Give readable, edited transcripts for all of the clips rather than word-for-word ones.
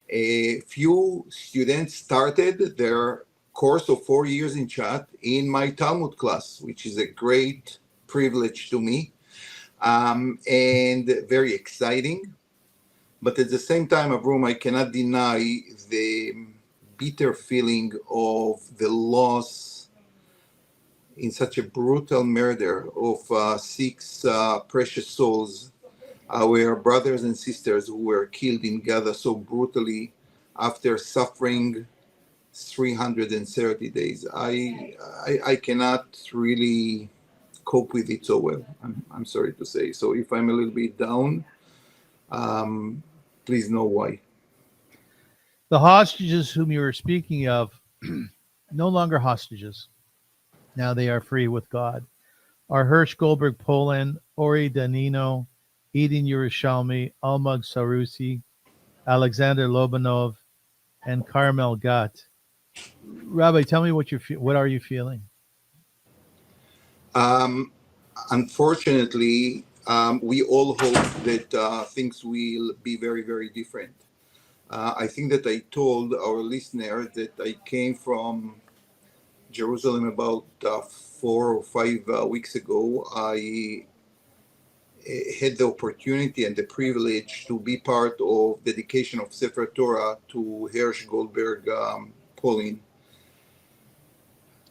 A few students started their course of 4 years in chat in my Talmud class, which is a great privilege to me, and very exciting. But at the same time, Avrum, I cannot deny the bitter feeling of the loss in such a brutal murder of six precious souls, our brothers and sisters who were killed in Gaza so brutally after suffering 330 days. I cannot really cope with it so well. I'm sorry to say. So if I'm a little bit down, um, please know why. The hostages whom you were speaking of, no longer hostages. Now they are free with God. Are Hirsch Goldberg Poland, Ori Danino, Eden Yerushalmi, Almag Sarusi, Alexander Lobanov, and Carmel Gat. Rabbi, tell me what are you feeling? Unfortunately, we all hope that things will be very, very different. I think that I told our listener that I came from Jerusalem about 4 or 5 weeks ago. I had the opportunity and the privilege to be part of dedication of Sefer Torah to Hirsch Goldberg Polin.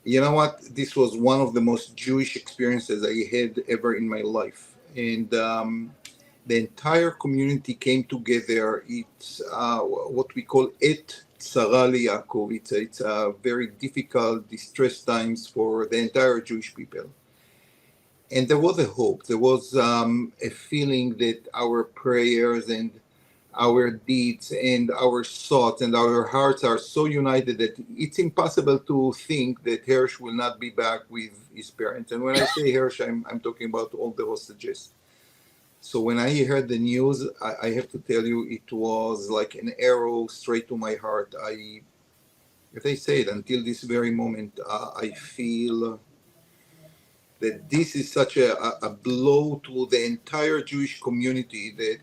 You know what? This was one of the most Jewish experiences I had ever in my life. And the entire community came together. It's what we call Et Tzara Yaakov. It's a very difficult, distressed times for the entire Jewish people. And there was a hope. There was a feeling that our prayers and our deeds and our thoughts and our hearts are so united that it's impossible to think that Hirsch will not be back with his parents. And when I say Hirsch, I'm talking about all the hostages. So when I heard the news, I have to tell you, it was like an arrow straight to my heart. If I say it, until this very moment, I feel that this is such a blow to the entire Jewish community that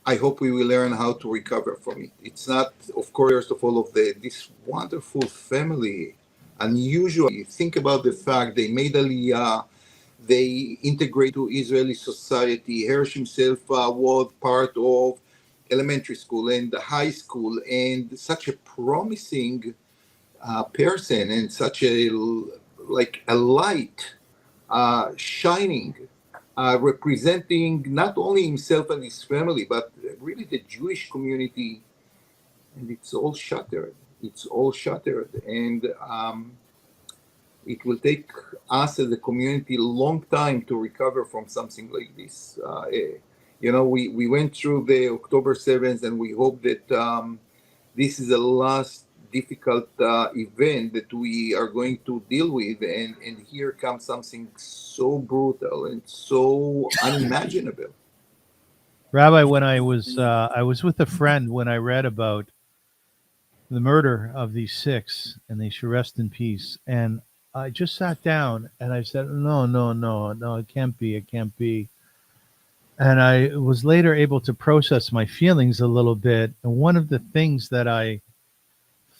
I hope we will learn how to recover from it. It's not, of course, first of all, of this wonderful family, unusual. Think about the fact they made Aliyah, they integrate to Israeli society. Hirsch himself was part of elementary school and the high school, and such a promising person and such a light shining, representing not only himself and his family, but really the Jewish community. And it's all shattered. It's all shattered. And it will take us as a community a long time to recover from something like this. We went through the October 7th, and we hope that this is the last difficult event that we are going to deal with, and here comes something so brutal and so unimaginable. Rabbi, when I was with a friend when I read about the murder of these six, and they should rest in peace, and I just sat down and I said, no, no, no, no, it can't be, it can't be. And I was later able to process my feelings a little bit. And one of the things that I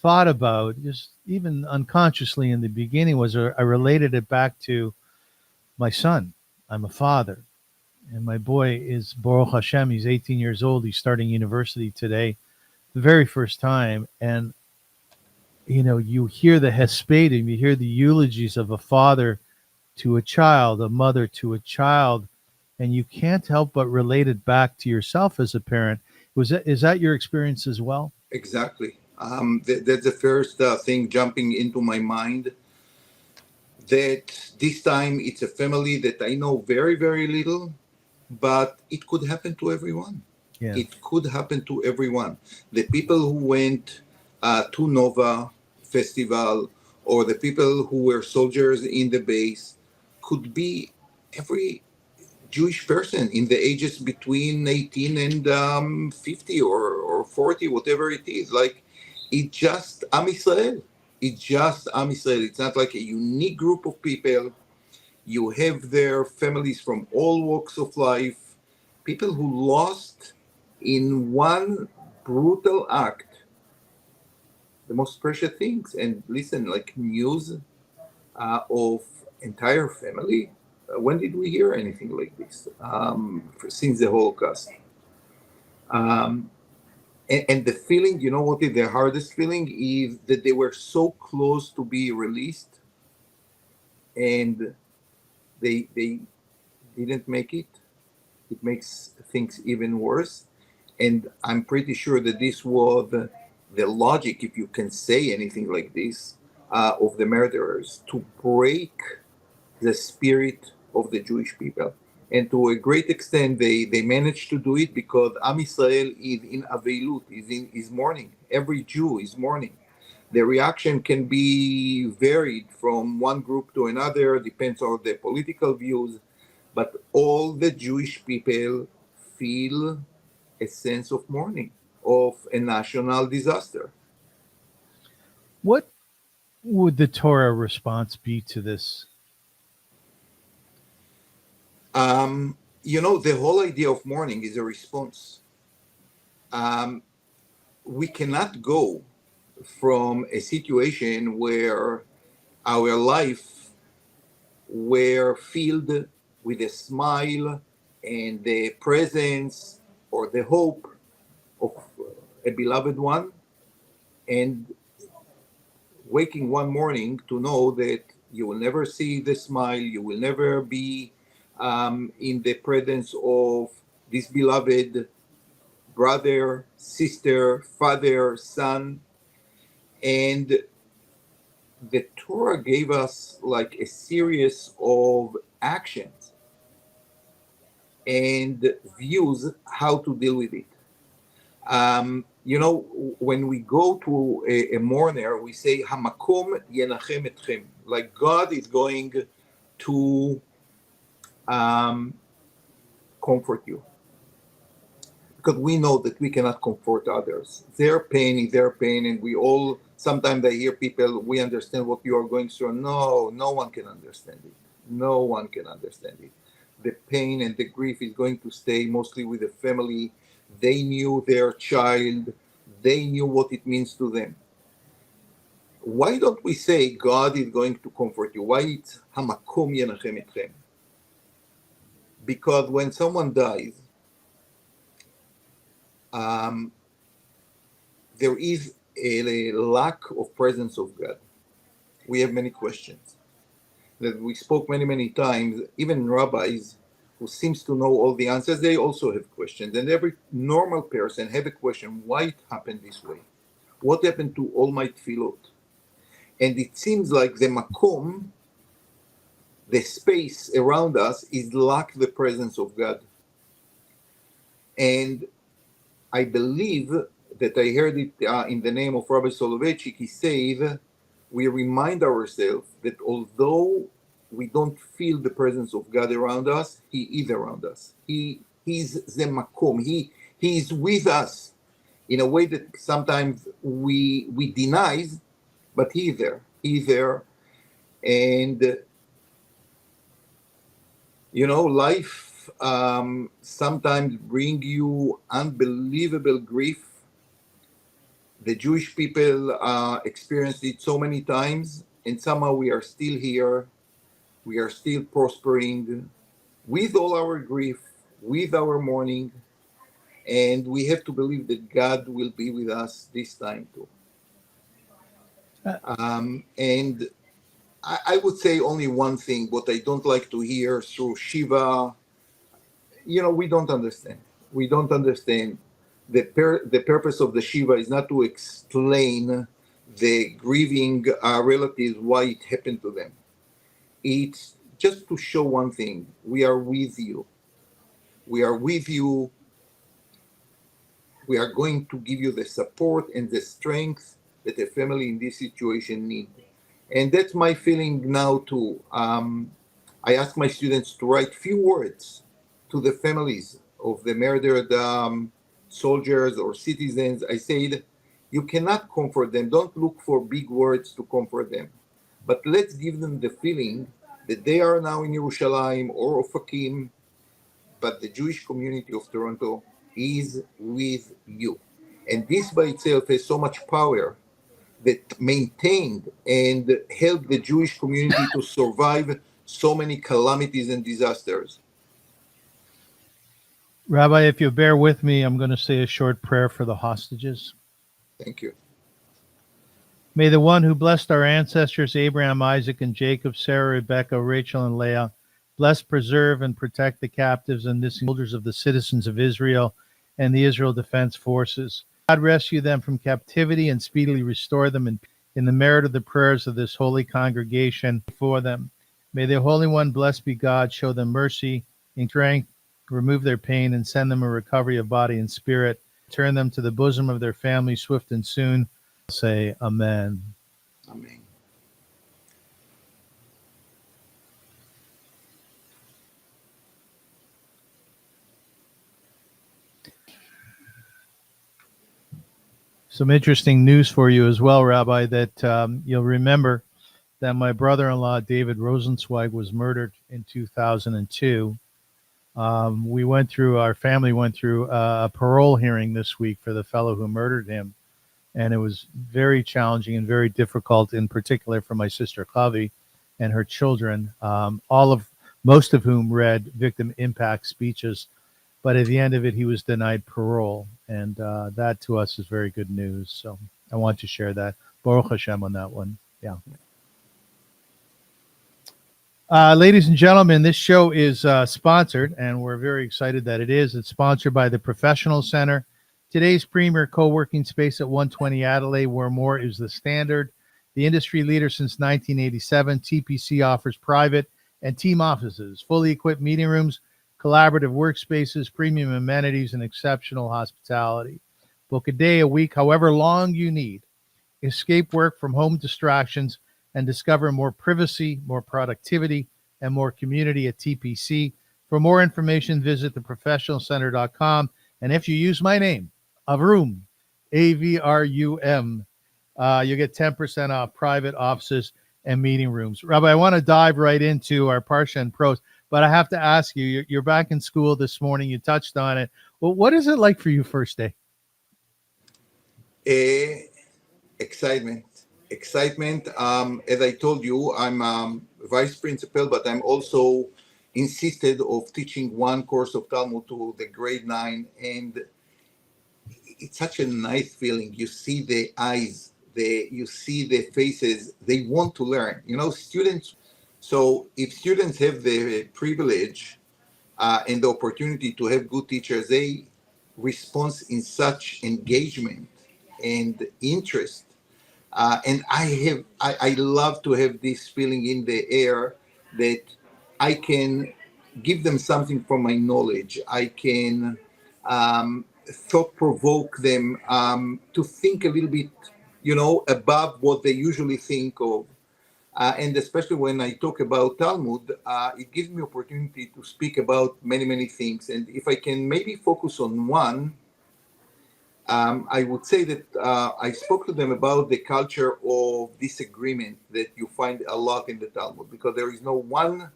thought about, just even unconsciously in the beginning, was I related it back to my son. I'm a father, and my boy is Baruch Hashem. He's 18 years old. He's starting university today, the very first time. And you hear the hespedim, you hear the eulogies of a father to a child, a mother to a child, and you can't help but relate it back to yourself as a parent. Is that your experience as well? Exactly. That's the first thing jumping into my mind. That this time it's a family that I know very, very little, but it could happen to everyone. Yeah. It could happen to everyone. The people who went to Nova Festival, or the people who were soldiers in the base, could be every Jewish person in the ages between 18 and 50 or 40, whatever it is. Like, it's just Am Israel. It's just Am Israel. It's not like a unique group of people. You have their families from all walks of life, people who lost in one brutal act the most precious things. And listen, like news of entire family. When did we hear anything like this? Since the Holocaust. Um, and the feeling, you know what is the hardest feeling, is that they were so close to be released and they didn't make it. It makes things even worse. And I'm pretty sure that this was the logic, if you can say anything like this, of the murderers, to break the spirit of the Jewish people. And to a great extent, they managed to do it because Am Israel is in Aveilut, is mourning. Every Jew is mourning. The reaction can be varied from one group to another, depends on the political views, but all the Jewish people feel a sense of mourning, of a national disaster. What would the Torah response be to this? The whole idea of mourning is a response. Um, we cannot go from a situation where our life were filled with a smile and the presence or the hope of a beloved one, and waking one morning to know that you will never see the smile, you will never be in the presence of this beloved brother, sister, father, son. And the Torah gave us like a series of actions and views how to deal with it. When we go to a mourner, we say, Hamakom yenachem etchem. Like God is going to comfort you. Because we know that we cannot comfort others. Their pain is their pain, and we all, sometimes I hear people, we understand what you are going through. No, no one can understand it. No one can understand it. The pain and the grief is going to stay mostly with the family. They knew their child, they knew what it means to them. Why don't we say God is going to comfort you? Why it's Hamakom Yenachem Etchem? Because when someone dies, um, there is a lack of presence of God. We have many questions that we spoke many times. Even rabbis who seems to know all the answers, they also have questions. And every normal person have a question: why it happened this way? What happened to all my tefillot? And it seems like the makom, the space around us, is lack the presence of God. And I believe that I heard it in the name of Rabbi Soloveitchik. He said, we remind ourselves that although we don't feel the presence of God around us, He is around us. He's the makom. He is with us in a way that sometimes we deny, but He is there. He is there. And life sometimes bring you unbelievable grief. The Jewish people experienced it so many times, and somehow we are still here. We are still prospering with all our grief, with our mourning, and we have to believe that God will be with us this time too. Uh, And I would say only one thing, what I don't like to hear through Shiva, we don't understand. We don't understand. The purpose of the Shiva is not to explain the grieving relatives why it happened to them. It's just to show one thing: we are with you. We are with you. We are going to give you the support and the strength that a family in this situation need. And that's my feeling now too. I ask my students to write few words to the families of the murdered soldiers or citizens. I said, you cannot comfort them. Don't look for big words to comfort them. But let's give them the feeling that they are now in Yerushalayim or Ofakim, but the Jewish community of Toronto is with you. And this by itself has so much power that maintained and helped the Jewish community to survive so many calamities and disasters. Rabbi, if you bear with me, I'm going to say a short prayer for the hostages. Thank you. May the one who blessed our ancestors, Abraham, Isaac, and Jacob, Sarah, Rebecca, Rachel, and Leah, bless, preserve, and protect the captives and missing soldiers of the citizens of Israel and the Israel Defense Forces. God rescue them from captivity and speedily restore them in the merit of the prayers of this holy congregation for them. May the Holy One, blessed be God, show them mercy and strength, remove their pain, and send them a recovery of body and spirit. Turn them to the bosom of their family swift and soon. Say amen. Amen. Some interesting news for you as well, Rabbi, that you'll remember that my brother-in-law, David Rosensweig, was murdered in 2002. Our family went through a parole hearing this week for the fellow who murdered him. And it was very challenging and very difficult, in particular for my sister Chavi and her children, most of whom read victim impact speeches. But at the end of it, he was denied parole. And that to us is very good news. So I want to share that. Baruch Hashem on that one. Yeah. Ladies and gentlemen, this show is sponsored, and we're very excited that it is. It's sponsored by the Professional Center, today's premier co-working space at 120 Adelaide, where more is the standard. The industry leader since 1987, TPC offers private and team offices, fully equipped meeting rooms, collaborative workspaces, premium amenities, and exceptional hospitality. Book a day, a week, however long you need. Escape work from home distractions and discover more privacy, more productivity, and more community at TPC. For more information, visit theprofessionalcenter.com. And if you use my name, Avrum, Avrum, you get 10% off private offices and meeting rooms. Rabbi, I want to dive right into our Parsha and Prose, but I have to ask you, you're back in school this morning. You touched on it. Well, what is it like for you first day? Excitement. As I told you, I'm vice principal, but I'm also insisted of teaching one course of Talmud to the grade 9, and it's such a nice feeling. You see the eyes, you see the faces. They want to learn. Students. So if students have the privilege and the opportunity to have good teachers, they respond in such engagement and interest. And I love to have this feeling in the air that I can give them something from my knowledge. I can thought provoke them to think a little bit, above what they usually think of. And especially when I talk about Talmud, it gives me opportunity to speak about many, many things. And if I can maybe focus on one, I would say that I spoke to them about the culture of disagreement that you find a lot in the Talmud, because there is no one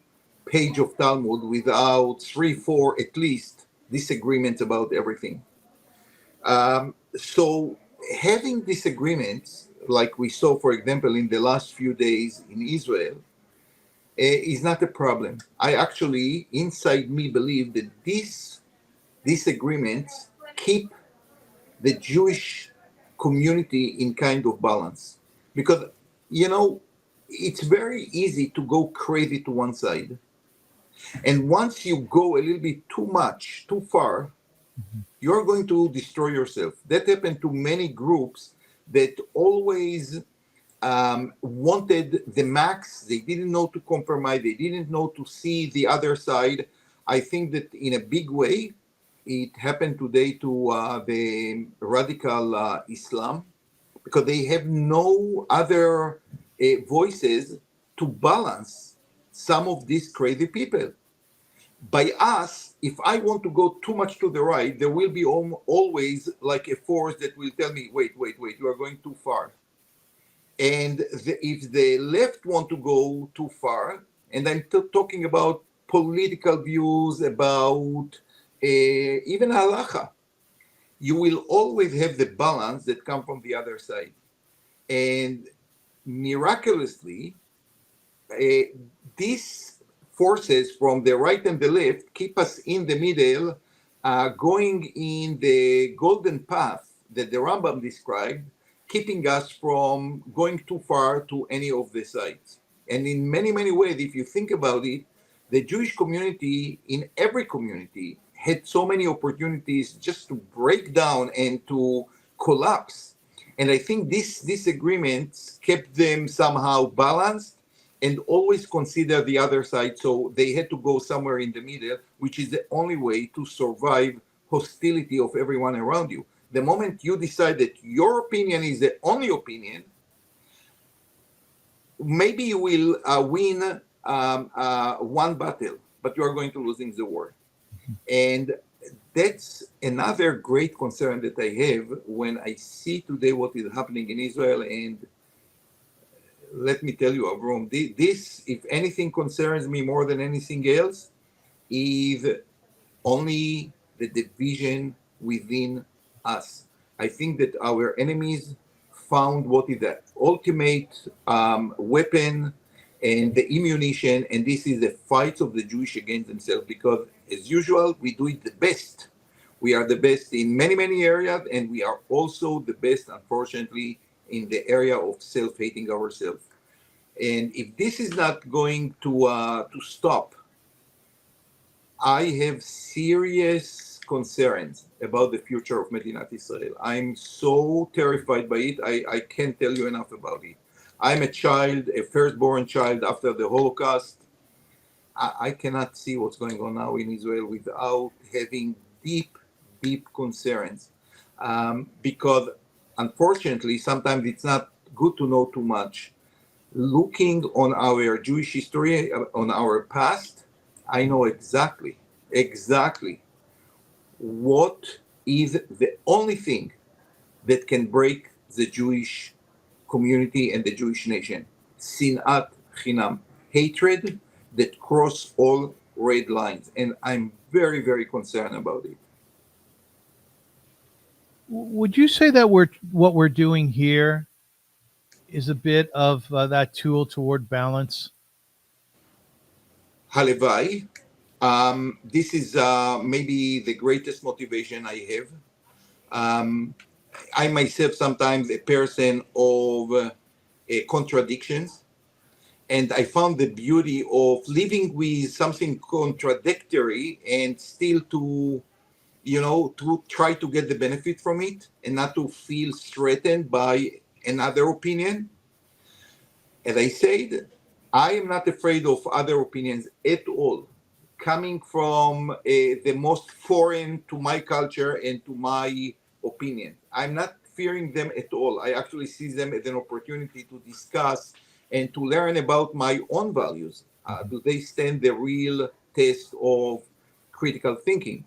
page of Talmud without 3, 4 at least disagreements about everything. So having disagreements, like we saw, for example, in the last few days in Israel, is not a problem. I actually, inside me, believe that these disagreements keep the Jewish community in kind of balance. Because, it's very easy to go crazy to one side. And once you go a little bit too much, too far, you're going to destroy yourself. That happened to many groups that always wanted the max. They didn't know to compromise. They didn't know to see the other side. I think that in a big way, it happened today to the radical Islam, because they have no other voices to balance some of these crazy people. By us, if I want to go too much to the right, there will be always like a force that will tell me, wait, you are going too far. And if the left want to go too far, and I'm talking about political views, about even halacha, you will always have the balance that come from the other side. And miraculously, these forces from the right and the left keep us in the middle, going in the golden path that the Rambam described, keeping us from going too far to any of the sides. And in many, many ways, if you think about it, the Jewish community, in every community, had so many opportunities just to break down and to collapse. And I think these disagreements kept them somehow balanced and always consider the other side. So they had to go somewhere in the middle, which is the only way to survive hostility of everyone around you. The moment you decide that your opinion is the only opinion, maybe you will win one battle, but you are going to lose in the war. And that's another great concern that I have when I see today what is happening in Israel. And let me tell you, Avrum, this, if anything, concerns me more than anything else, is only the division within us. I think that our enemies found what is the ultimate weapon and the ammunition, and this is the fight of the Jewish against themselves, because as usual, we do it the best. We are the best in many, many areas, and we are also the best, unfortunately, in the area of self-hating ourselves. And if this is not going to stop, I have serious concerns about the future of Medinat Israel. I'm so terrified by it. I can't tell you enough about it. I'm a child, a firstborn child after the Holocaust. I cannot see what's going on now in Israel without having deep, deep concerns. Because unfortunately, sometimes it's not good to know too much. Looking on our Jewish history, on our past, I know exactly what is the only thing that can break the Jewish community and the Jewish nation. Sinat chinam, hatred that cross all red lines. And I'm very, very concerned about it. Would you say that what we're doing here is a bit of that tool toward balance? Halevai, this is maybe the greatest motivation I have. I myself sometimes a person of contradictions, and I found the beauty of living with something contradictory and still to try to get the benefit from it and not to feel threatened by another opinion. As I said, I am not afraid of other opinions at all, coming from the most foreign to my culture and to my opinion. I'm not fearing them at all. I actually see them as an opportunity to discuss and to learn about my own values. Do they stand the real test of critical thinking?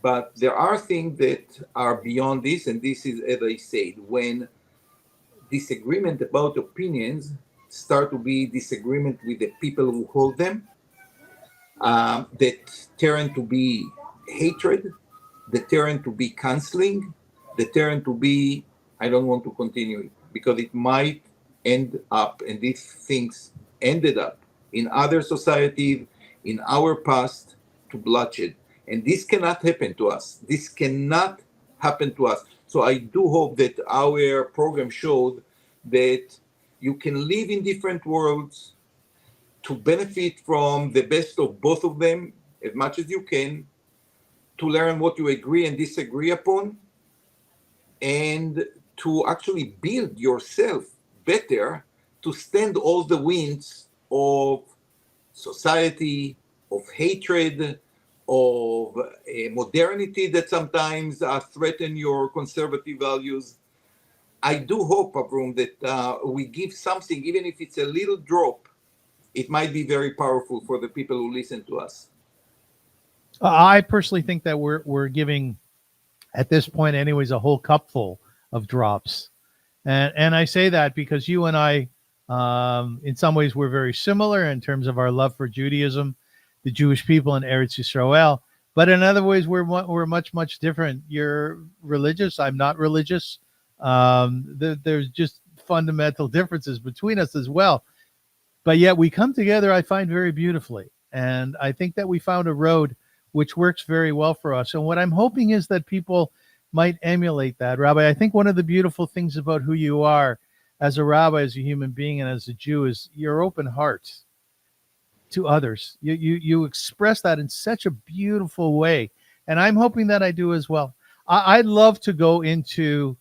But there are things that are beyond this, and this is, as I said, when disagreement about opinions start to be disagreement with the people who hold them, that turn to be hatred, that turn to be canceling, that turn to be, I don't want to continue it, because it might end up, and these things ended up in other societies, in our past, to bloodshed. And this cannot happen to us. This cannot happen to us. So I do hope that our program showed that you can live in different worlds, to benefit from the best of both of them as much as you can, to learn what you agree and disagree upon, and to actually build yourself better to stand all the winds of society, of hatred, of modernity that sometimes threaten your conservative values. I do hope, Avrum, that we give something, even if it's a little drop. It might be very powerful for the people who listen to us. I personally think that we're giving, at this point, anyways, a whole cupful of drops, and I say that because you and I, in some ways, we're very similar in terms of our love for Judaism, the Jewish people in Eretz Yisrael. But in other ways, we're much different. You're religious. I'm not religious. There's just fundamental differences between us as well. But yet we come together, I find, very beautifully. And I think that we found a road which works very well for us. And what I'm hoping is that people might emulate that. Rabbi, I think one of the beautiful things about who you are as a rabbi, as a human being, and as a Jew is your open heart to others. You express that in such a beautiful way. And I'm hoping that I do as well. I'd love to go into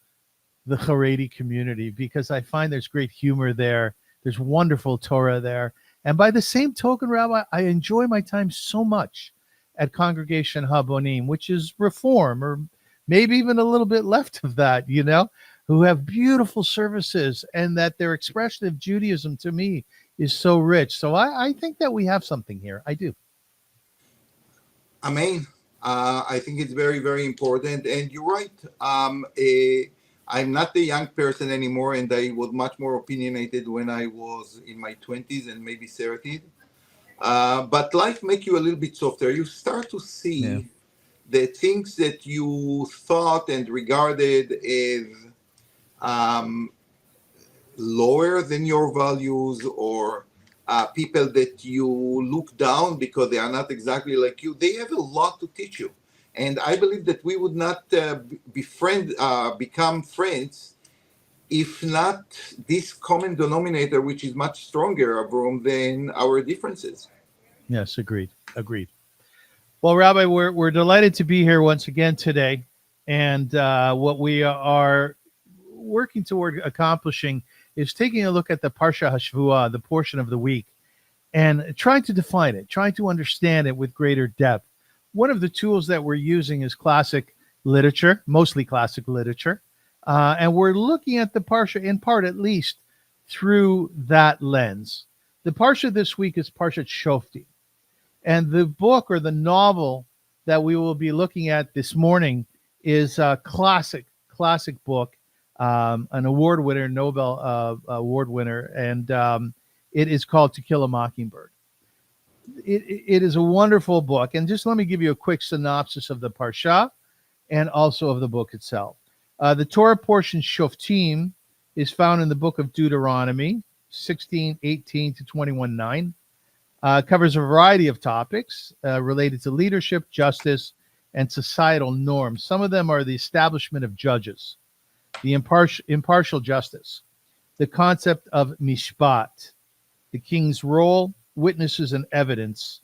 the Haredi community because I find there's great humor there. There's wonderful Torah there. And by the same token, Rabbi, I enjoy my time so much at Congregation Habonim, which is Reform, or maybe even a little bit left of that, who have beautiful services, and that their expression of Judaism to me is so rich. So I think that we have something here. I do. Amen. I think it's very, very important. And you're right. I'm not a young person anymore, and I was much more opinionated when I was in my 20s and maybe 30s. But life makes you a little bit softer. You start to see the things that you thought and regarded as lower than your values, or people that you look down because they are not exactly like you. They have a lot to teach you. And I believe that we would not become friends if not this common denominator, which is much stronger, Avrum, than our differences. Yes, agreed. Well, Rabbi, we're delighted to be here once again today. And what we are working toward accomplishing is taking a look at the Parsha HaShavua, the portion of the week, and trying to define it, trying to understand it with greater depth. One of the tools that we're using is classic literature, mostly classic literature. And we're looking at the Parsha, in part at least, through that lens. The Parsha this week is Parsha Shoftim. And the book, or the novel, that we will be looking at this morning is a classic book, an award winner, Nobel award winner, and it is called To Kill a Mockingbird. It is a wonderful book. And just let me give you a quick synopsis of the Parsha and also of the book itself. The Torah portion, Shoftim, is found in the book of Deuteronomy, 16:18 to 21:9. Covers a variety of topics related to leadership, justice, and societal norms. Some of them are the establishment of judges, the impartial justice, the concept of mishpat, the king's role, witnesses, and evidence,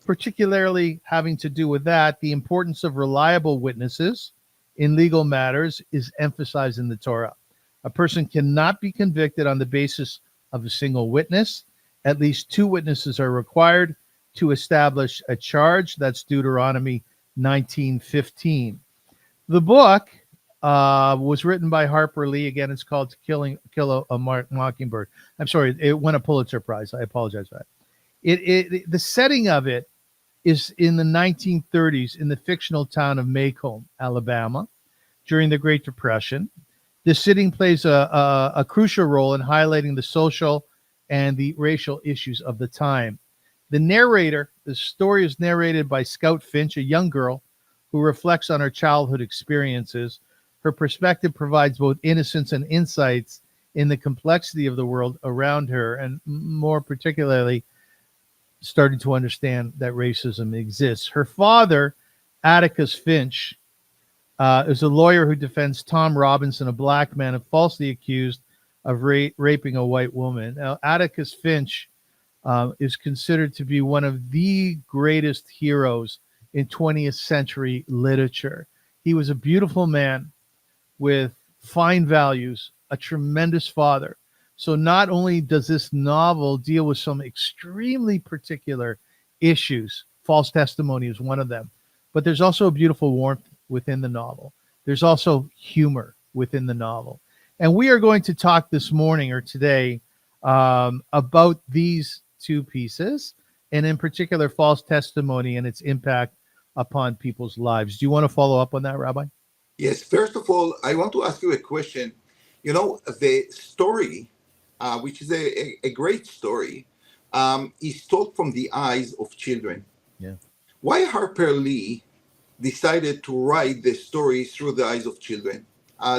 particularly having to do with that. The importance of reliable witnesses in legal matters is emphasized in the Torah. A person cannot be convicted on the basis of a single witness. At least two witnesses are required to establish a charge. That's Deuteronomy 19:15. The book was written by Harper Lee. Again, it's called To Kill a Mockingbird. I'm sorry, it won a Pulitzer Prize. I apologize for that. The setting of it is in the 1930s in the fictional town of Macomb, Alabama, during the Great Depression. This setting plays a crucial role in highlighting the social and the racial issues of the time. The story is narrated by Scout Finch, a young girl who reflects on her childhood experiences. Her perspective provides both innocence and insights in the complexity of the world around her, and more particularly, starting to understand that racism exists. Her father, Atticus Finch, is a lawyer who defends Tom Robinson, a black man falsely accused of raping a white woman. Now, Atticus Finch is considered to be one of the greatest heroes in 20th century literature. He was a beautiful man with fine values, a tremendous father. So not only does this novel deal with some extremely particular issues, false testimony is one of them, but there's also a beautiful warmth within the novel. There's also humor within the novel. And we are going to talk this morning or today about these two pieces, and in particular, false testimony and its impact upon people's lives. Do you want to follow up on that, Rabbi? Yes. First of all, I want to ask you a question. The story, which is a great story, is told from the eyes of children. Yeah. Why Harper Lee decided to write the story through the eyes of children?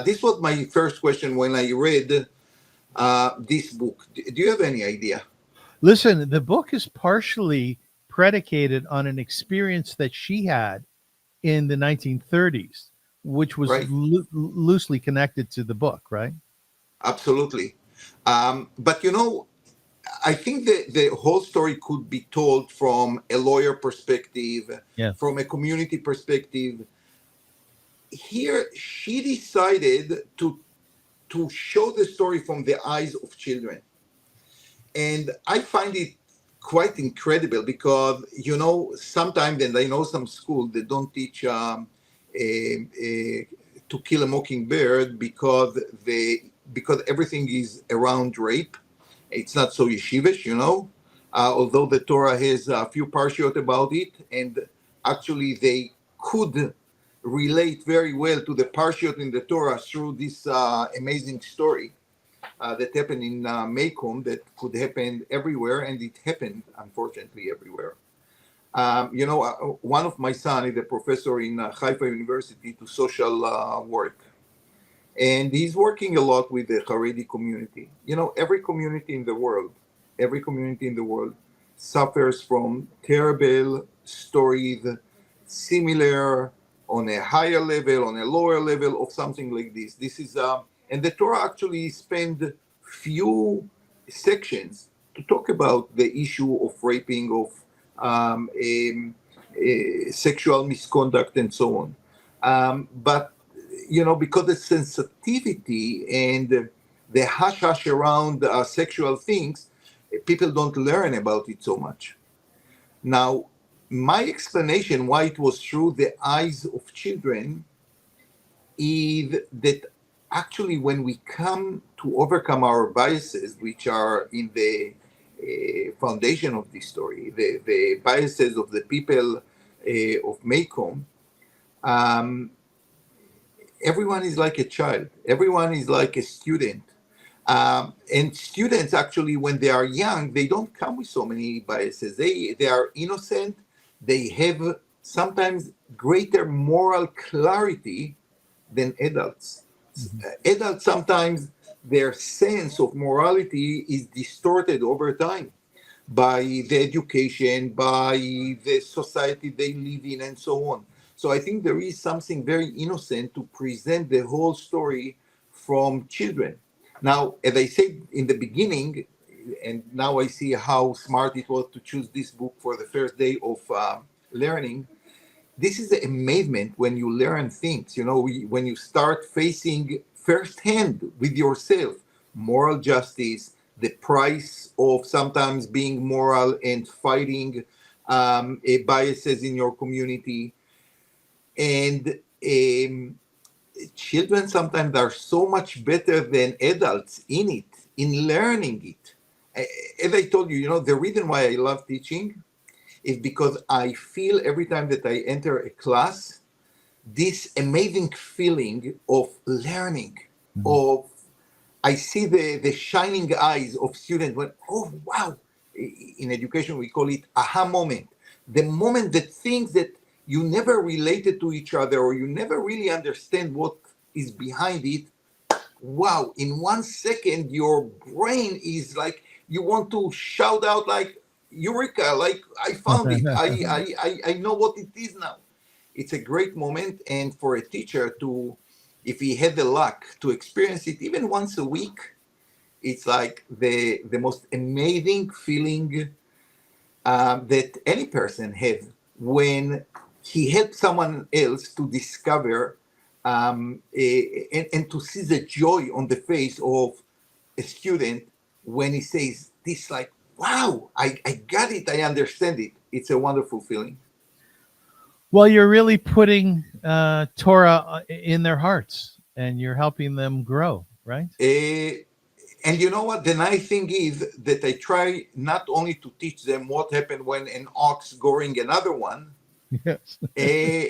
This was my first question when I read this book. Do you have any idea? Listen, the book is partially predicated on an experience that she had in the 1930s, which was Right? loosely connected to the book, right? Absolutely. But I think the whole story could be told from a lawyer perspective, Yeah. from a community perspective. Here, she decided to show the story from the eyes of children. And I find it quite incredible because, sometimes, and I know some schools that don't teach to kill a mockingbird because everything is around rape. It's not so yeshivish. Although the Torah has a few parshiot about it, and actually they could relate very well to the parshiot in the Torah through this amazing story that happened in Macomb that could happen everywhere, and it happened, unfortunately, everywhere. One of my son is a professor in Haifa University to social work, and he's working a lot with the Haredi community. Every community in the world suffers from terrible stories, similar on a higher level, on a lower level of something like this. This is and the Torah actually spend few sections to talk about the issue of raping, of sexual misconduct, and so on. But because the sensitivity and the hush hush around sexual things, people don't learn about it so much. Now, my explanation why it was through the eyes of children is that actually, when we come to overcome our biases, which are in the foundation of this story, the biases of the people of Macomb, um, everyone is like a child, everyone is like a student. And students actually, when they are young, they don't come with so many biases. They are innocent. They have sometimes greater moral clarity than adults. Mhm. Adults sometimes their sense of morality is distorted over time by the education, by the society they live in, and so on. So I think there is something very innocent to present the whole story from children. Now, as I said in the beginning, and now I see how smart it was to choose this book for the first day of learning. This is the amazement when you learn things, when you start facing firsthand with yourself moral justice, the price of sometimes being moral and fighting biases in your community. And children sometimes are so much better than adults in it, in learning it. As I told you, the reason why I love teaching is because I feel every time that I enter a class, this amazing feeling of learning, Mhm. of I see the shining eyes of students when, oh, wow. In education, we call it aha moment. The moment that things that you never related to each other or you never really understand what is behind it, wow, in 1 second, your brain is like, you want to shout out like, Eureka, like I found it. I know what it is now. It's a great moment. And for a teacher to, if he had the luck to experience it even once a week, it's like the most amazing feeling that any person has when he helps someone else to discover and to see the joy on the face of a student when he says this, like, wow, I got it, I understand it. It's a wonderful feeling. Well, you're really putting Torah in their hearts, and you're helping them grow, right? Uh, and you know what? The nice thing is that I try not only to teach them what happened when an ox goring another one, Yes. uh,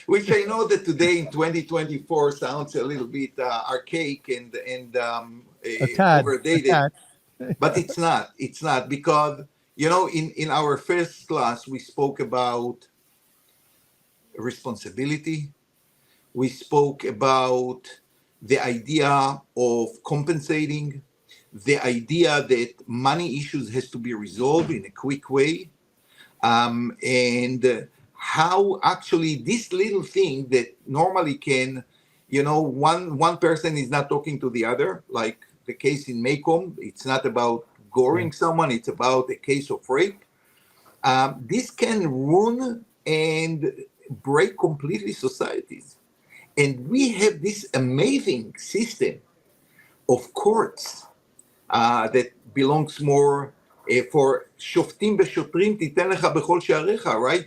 which I know that today in 2024 sounds a little bit archaic and A tad, a overdated, tad. but it's not. It's not because in our first class we spoke about responsibility. We spoke about the idea of compensating, the idea that money issues has to be resolved in a quick way, and how actually this little thing that normally can, one person is not talking to the other, like the case in Macomb. It's not about goring someone, it's about a case of rape. This can ruin and break completely societies. And we have this amazing system of courts that belongs more for Shoftim ושוטרים תיתן לך בכל שעריך, right?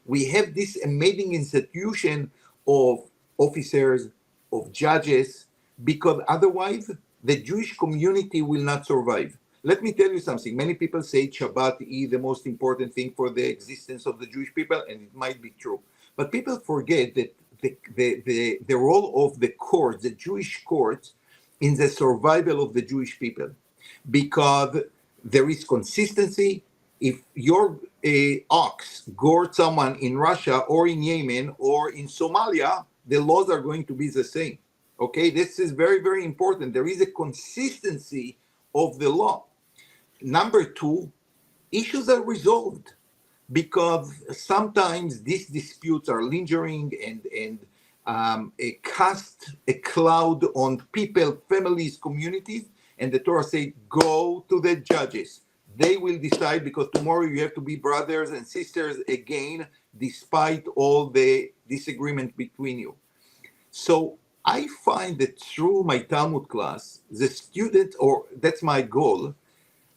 We have this amazing institution of officers, of judges, because otherwise the Jewish community will not survive. Let me tell you something. Many people say Shabbat is the most important thing for the existence of the Jewish people, and it might be true. But people forget that the role of the courts, the Jewish courts, in the survival of the Jewish people, because there is consistency. If your ox gored someone in Russia or in Yemen or in Somalia, the laws are going to be the same. Okay, this is very, very important. There is a consistency of the law. Number two, issues are resolved, because sometimes these disputes are lingering and cast a cloud on people, families, communities, and the Torah says, go to the judges. They will decide, because tomorrow you have to be brothers and sisters again, despite all the disagreement between you. So I find that through my Talmud class, the student, or that's my goal,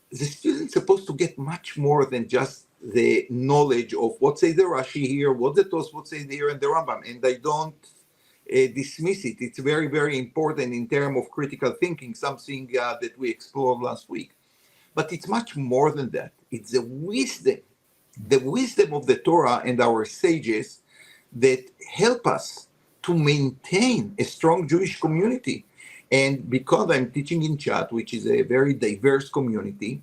the student's supposed to get much more than just the knowledge of what say the Rashi here, what the Tosfot says here, and the Rambam. And I don't dismiss it. It's very, very important in terms of critical thinking, something that we explored last week. But it's much more than that. It's the wisdom of the Torah and our sages that help us to maintain a strong Jewish community. And because I'm teaching in Chat, which is a very diverse community,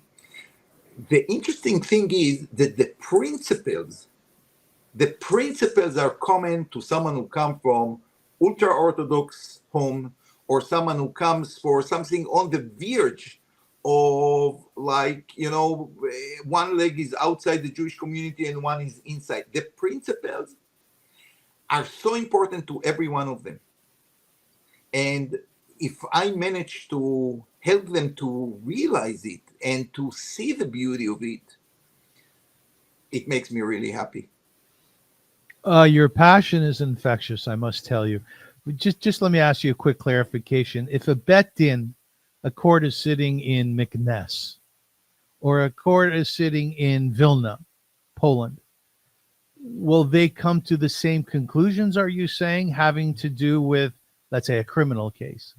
the interesting thing is that the principles are common to someone who comes from ultra-Orthodox home, or someone who comes for something on the verge of, like, one leg is outside the Jewish community and one is inside. The principles are so important to every one of them. And if I manage to help them to realize it and to see the beauty of it, it makes me really happy. Your passion is infectious, I must tell you. Just let me ask you a quick clarification. If a bet din, a court is sitting in Meknes, or a court is sitting in Vilna, Poland, will they come to the same conclusions, are you saying, having to do with, let's say, a criminal case?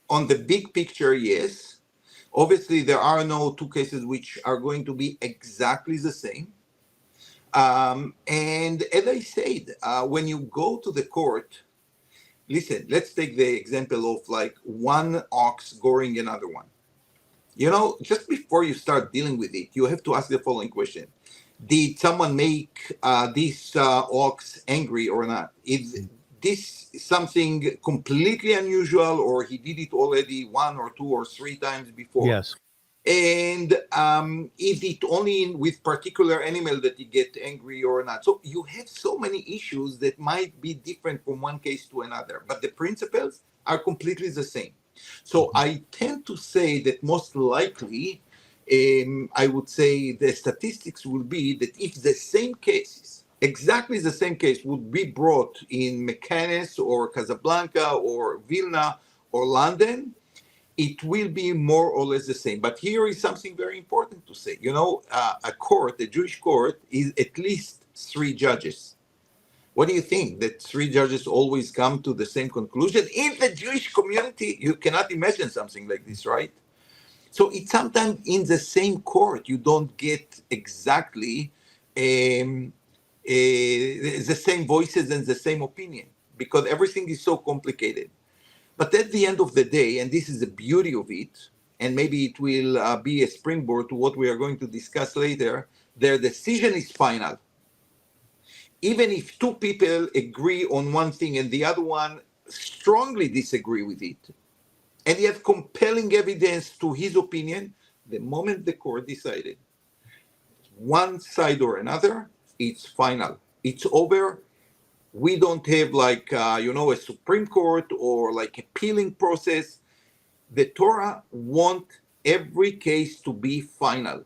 On the big picture, yes. Obviously, there are no two cases which are going to be exactly the same. And as I said, when you go to the court, listen, let's take the example of like one ox goring another one. Just before you start dealing with it, you have to ask the following question. Did someone make this ox angry or not? Is this something completely unusual, or he did it already 1 or 2 or 3 times before? Yes. And is it only with particular animal that he get angry or not? So you have so many issues that might be different from one case to another, but the principles are completely the same. So I tend to say that most likely, I would say the statistics will be that if the same cases, exactly the same case, would be brought in Meknes or Casablanca or Vilna or London, it will be more or less the same. But here is something very important to say. A Jewish court, is at least 3 judges. What do you think? That 3 judges always come to the same conclusion? In the Jewish community, you cannot imagine something like this, right? So it's sometimes in the same court, you don't get exactly the same voices and the same opinion, because everything is so complicated. But at the end of the day, and this is the beauty of it, and maybe it will be a springboard to what we are going to discuss later, their decision is final. even if two people agree on one thing and the other one strongly disagree with it, and he have compelling evidence to his opinion, the moment the court decided one side or another, it's final. It's over. We don't have like, a Supreme Court or like appealing process. The Torah want every case to be final.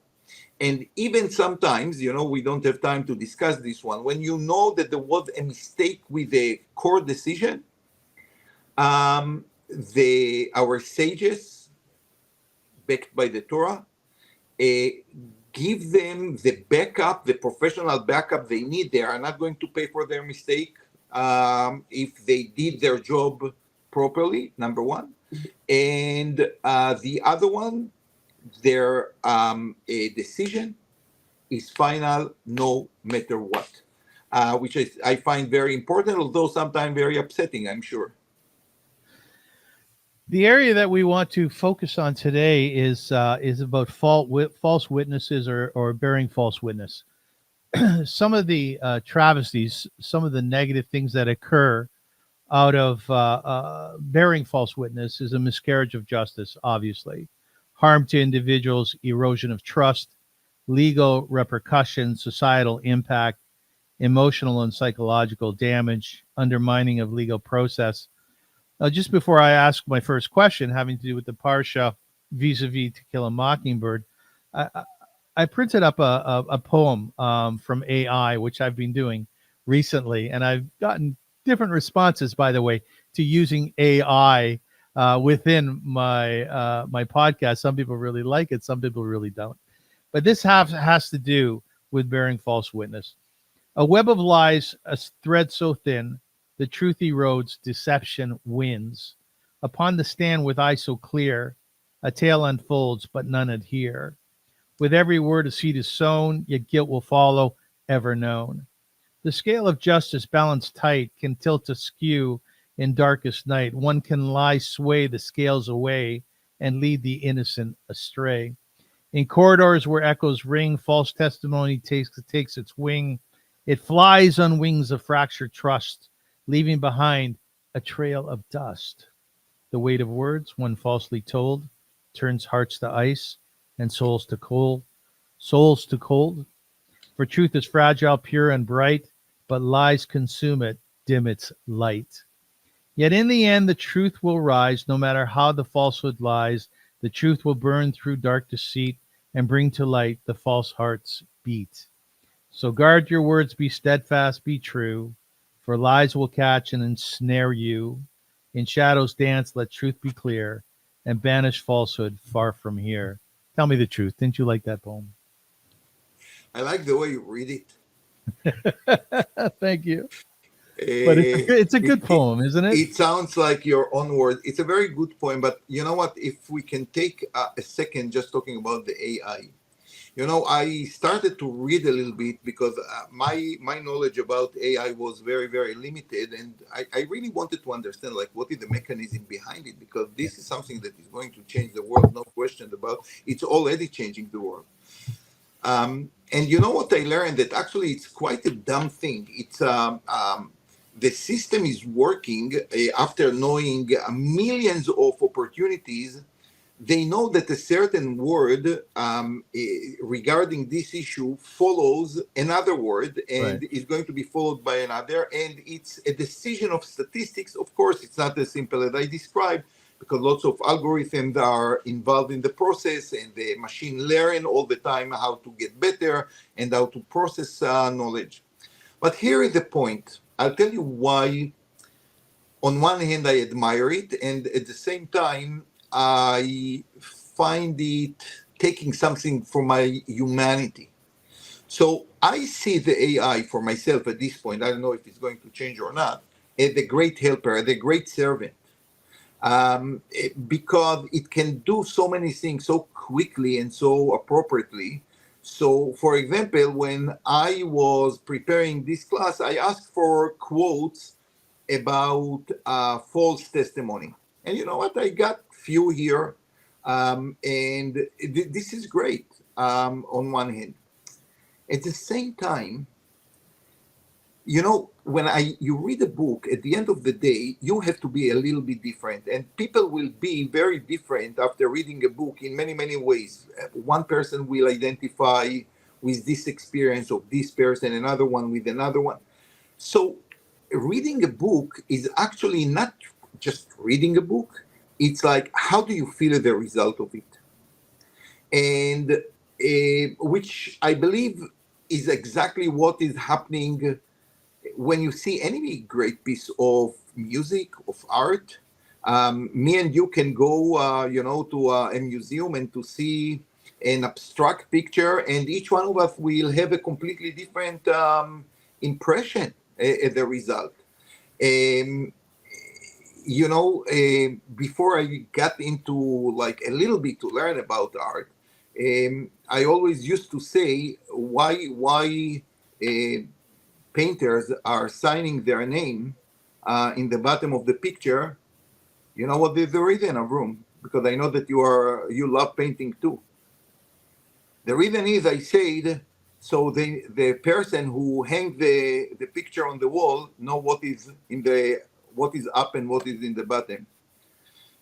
And even sometimes, we don't have time to discuss this one. When you know that there was a mistake with a court decision, our sages, backed by the Torah, give them the backup, the professional backup they need. They are not going to pay for their mistake if they did their job properly, number one. And the other one, their decision is final no matter what, which I find very important, although sometimes very upsetting, I'm sure. The area that we want to focus on today is about false witnesses or bearing false witness. Some of the travesties, some of the negative things that occur out of bearing false witness is a miscarriage of justice, obviously, harm to individuals, erosion of trust, legal repercussions, societal impact, emotional and psychological damage, undermining of legal process. Just before I ask my first question, having to do with the Parsha vis-a-vis To Kill a Mockingbird, I printed up a poem from AI, which I've been doing recently, and I've gotten different responses, by the way, to using AI within my podcast. Some people really like it, some people really don't. But this has to do with bearing false witness. A web of lies, a thread so thin, the truth erodes, deception wins. Upon the stand with eye so clear, a tale unfolds, but none adhere. With every word a seed is sown, yet guilt will follow, ever known. The scale of justice balanced tight can tilt askew in darkest night. One can lie, sway the scales away, and lead the innocent astray. In corridors where echoes ring, false testimony takes its wing. It flies on wings of fractured trust, leaving behind a trail of dust. The weight of words, when falsely told, turns hearts to ice and souls to cold. Souls to cold. For truth is fragile, pure, and bright, but lies consume it, dim its light. Yet in the end, the truth will rise, no matter how the falsehood lies. The truth will burn through dark deceit and bring to light the false heart's beat. So guard your words, be steadfast, be true, for lies will catch and ensnare you. In shadows dance, let truth be clear, and banish falsehood far from here. Tell me the truth. Didn't you like that poem? I like the way you read it. Thank you. But it's a It, good poem, isn't it? it sounds like your own word. It's a very good point, but you know what? If we can take a second just talking about the AI, I started to read a little bit because my knowledge about AI was very, very limited, and I really wanted to understand like what is the mechanism behind it, because Yeah. this is something that is going to change the world, no question about. It's already changing the world. And you know what I learned? That actually it's quite a dumb thing. It's the system is working after knowing millions of opportunities. They know that a certain word regarding this issue follows another word Right. and is going to be followed by another. And it's a decision of statistics. Of course, it's not as simple as I described, because lots of algorithms are involved in the process, and the machine learn all the time how to get better and how to process knowledge. But here is the point. I'll tell you why. On one hand, I admire it, and at the same time, I find it taking something from my humanity. So I see the AI for myself at this point. I don't know if it's going to change or not. As a great helper, as a great servant, because it can do so many things so quickly and so appropriately. So, for example, when I was preparing this class, I asked for quotes about false testimony. And you know what? I got few here. And this is great on one hand. At the same time, when you read a book, at the end of the day, you have to be a little bit different, and people will be very different after reading a book in many, many ways. One person will identify with this experience of this person, another one with another one. So, reading a book is actually not just reading a book. It's like, how do you feel the result of it? And which I believe is exactly what is happening when you see any great piece of music, of art. Me and you can go, to a museum and to see an abstract picture, and each one of us will have a completely different impression at the result. Um, Before I got into like a little bit to learn about art, I always used to say why uh, painters are signing their name in the bottom of the picture. You know what is the reason, Avrum? Because I know that you love painting too. The reason is I said so the person who hangs the picture on the wall know what is up and what is in the bottom.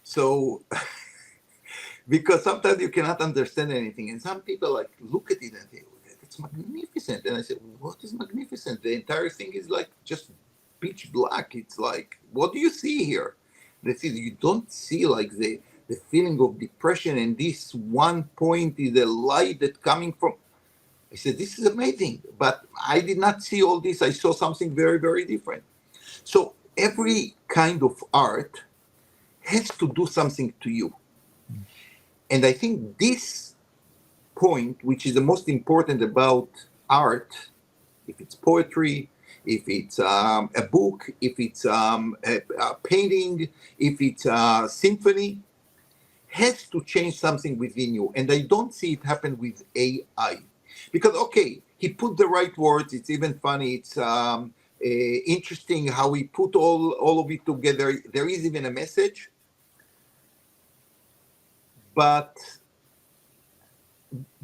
So because sometimes you cannot understand anything, and some people like look at it and say, "It's magnificent," and I said, "What is magnificent? The entire thing is like just pitch black. It's like, what do you see here? This is you don't see like the feeling of depression, and this one point is a light that coming from." I said, "This is amazing," but I did not see all this. I saw something very, very different. So every kind of art has to do something to you. And I think this point, which is the most important about art, if it's poetry, if it's a book, if it's a painting, if it's a symphony, has to change something within you. And I don't see it happen with AI. Because, okay, he put the right words. It's even funny. It's interesting how he put all of it together. There is even a message. But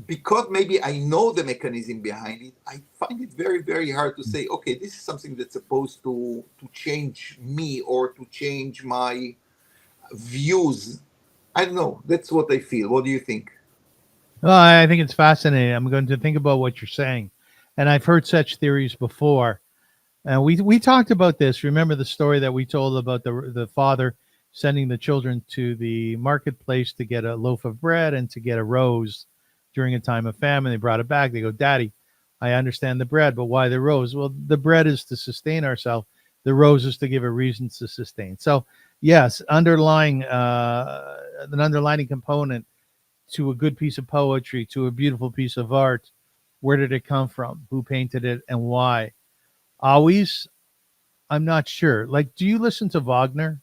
because maybe I know the mechanism behind it, I find it very, very hard to say, okay, this is something that's supposed to change me or to change my views. I don't know. That's what I feel. What do you think? Well, I think it's fascinating. I'm going to think about what you're saying, and I've heard such theories before. And we talked about this. Remember the story that we told about the father sending the children to the marketplace to get a loaf of bread and to get a rose during a time of famine. They brought it back. They go, "Daddy, I understand the bread, but why the rose?" Well, the bread is to sustain ourselves. The rose is to give a reason to sustain. So yes, an underlining component to a good piece of poetry, to a beautiful piece of art. Where did it come from? Who painted it and why? Always, I'm not sure. Like, do you listen to Wagner?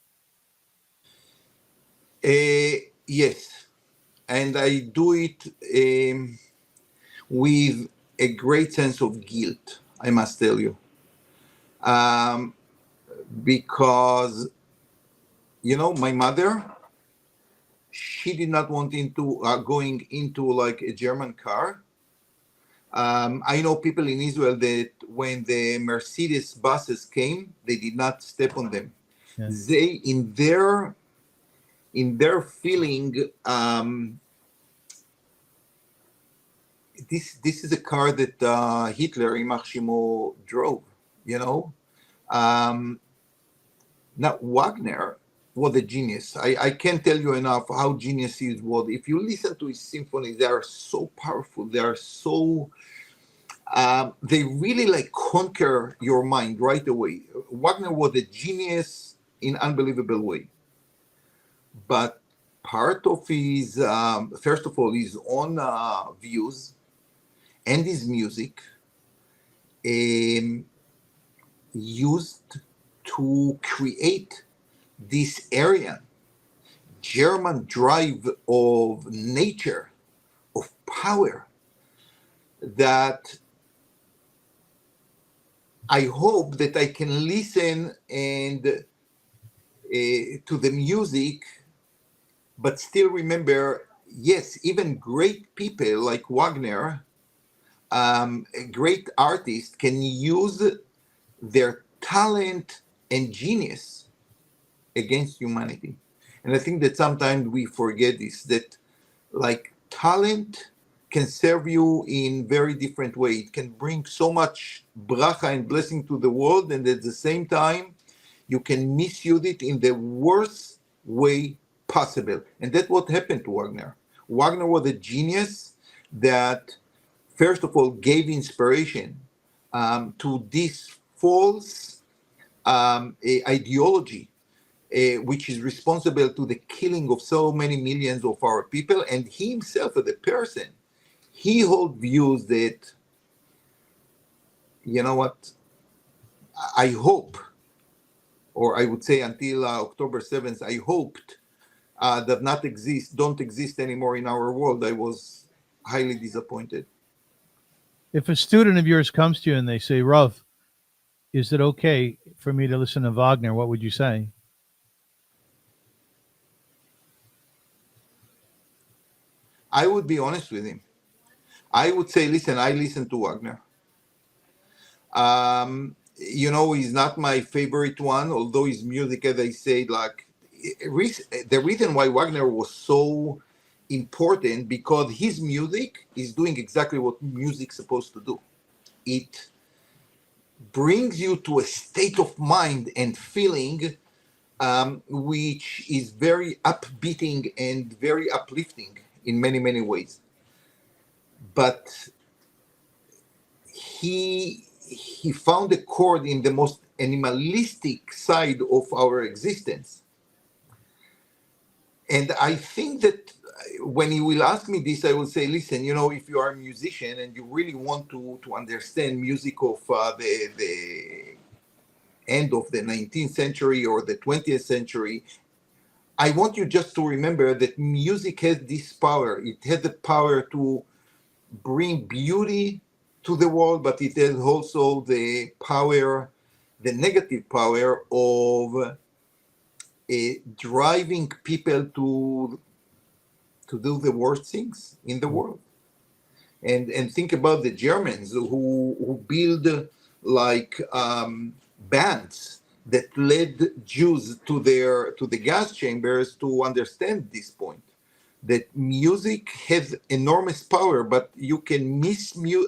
Yes. And I do it with a great sense of guilt, I must tell you. Um, because, my mother, she did not want into going into like a German car. I know people in Israel that when the Mercedes buses came, they did not step on them. Yeah. They in their feeling, this is a car that Hitler, Imach Shimo, drove. You know, um, now Wagner was a genius. I can't tell you enough how genius he was. If you listen to his symphonies, they are so powerful. They are so they really like conquer your mind right away. Wagner was a genius in unbelievable way, but part of his first of all his own views and his music um, used to create this area German drive of nature, of power, that I hope that I can listen and to the music, but still remember, yes, even great people like Wagner, a great artist, can use their talent and genius against humanity. And I think that sometimes we forget this, that like talent can serve you in very different way. It can bring so much bracha and blessing to the world, and at the same time, you can misuse it in the worst way possible. And that's what happened to Wagner. Wagner was a genius that, first of all, gave inspiration to this false ideology, which is responsible to the killing of so many millions of our people. And he himself, as a person, he holds views that, you know what, I hope, or I would say until October 7th, I hoped don't exist anymore in our world. I was highly disappointed. If a student of yours comes to you and they say, Rav, is it okay for me to listen to Wagner? What would you say? I would be honest with him. I would say, listen, I listen to Wagner. He's not my favorite one, although his music, as I said, like the reason why Wagner was so important, because his music is doing exactly what music's supposed to do. It brings you to a state of mind and feeling which is very upbeating and very uplifting in many, many ways. But he found a chord in the most animalistic side of our existence. And I think that when he will ask me this, I will say, listen, if you are a musician and you really want to understand music of the end of the 19th century or the 20th century, I want you just to remember that music has this power. It has the power to bring beauty to the world, but it has also the power, the negative power of driving people to do the worst things in the world. And think about the Germans who build like bands that led Jews to the gas chambers to understand this point, that music has enormous power, but you can misuse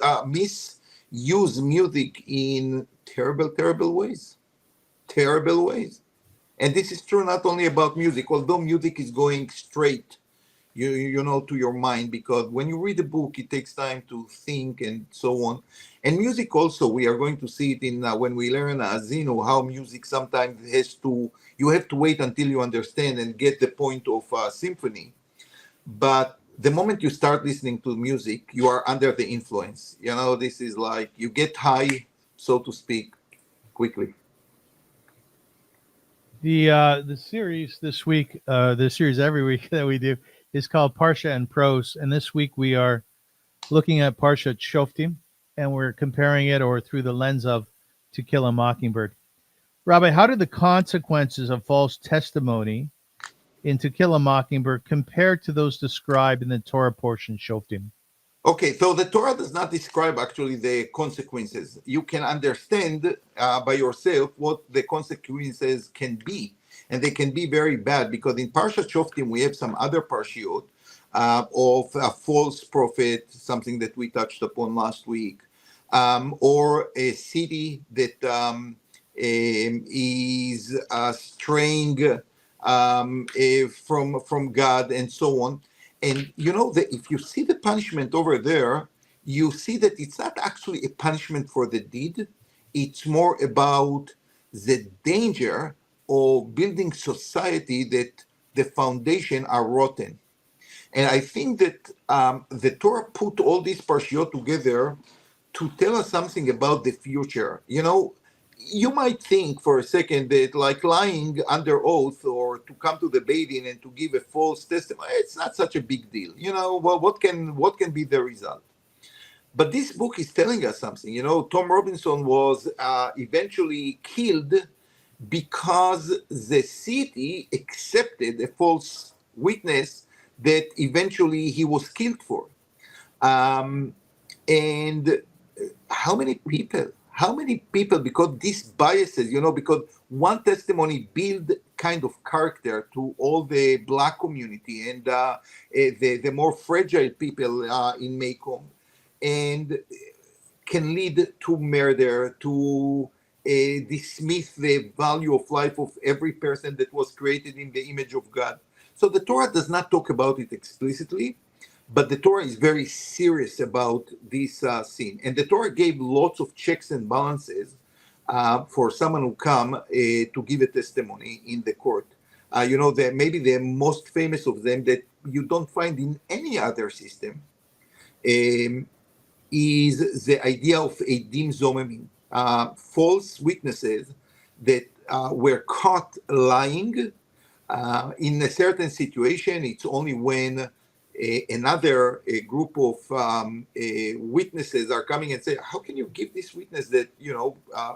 music in terrible ways. And this is true not only about music, although music is going straight to your mind, because when you read a book, it takes time to think and so on. And music also, we are going to see it in when we learn Azinu, how music sometimes you have to wait until you understand and get the point of symphony. But the moment you start listening to music, you are under the influence. This is like you get high, so to speak, quickly. The series this week, the series every week that we do is called Parsha Prose, and this week we are looking at Parsha Shoftim, and we're comparing it, or through the lens of To Kill a Mockingbird. Rabbi, how did the consequences of false testimony in To Kill a Mockingbird compare to those described in the Torah portion Shoftim? Okay, so the Torah does not describe actually the consequences. You can understand by yourself what the consequences can be, and they can be very bad, because in Parsha Shoftim we have some other parshiot of a false prophet, something that we touched upon last week, or a city that is straying from God, and so on. And that if you see the punishment over there, you see that it's not actually a punishment for the deed. It's more about the danger of building society that the foundation are rotten. And I think that the Torah put all these parshiot together to tell us something about the future. You might think for a second that like lying under oath or to come to the Beit Din and to give a false testimony, it's not such a big deal. Well, what can be the result? But this book is telling us something. Tom Robinson was eventually killed because the city accepted a false witness that eventually he was killed for. And how many how many people, because these biases, because one testimony build kind of character to all the black community and the more fragile people in Macomb, and can lead to murder, to dismiss the value of life of every person that was created in the image of God. So the Torah does not talk about it explicitly, but the Torah is very serious about this sin. And the Torah gave lots of checks and balances for someone who come to give a testimony in the court. Maybe the most famous of them that you don't find in any other system is the idea of edim zomemim, false witnesses that were caught lying in a certain situation. It's only when another group of witnesses are coming and say, how can you give this witness that,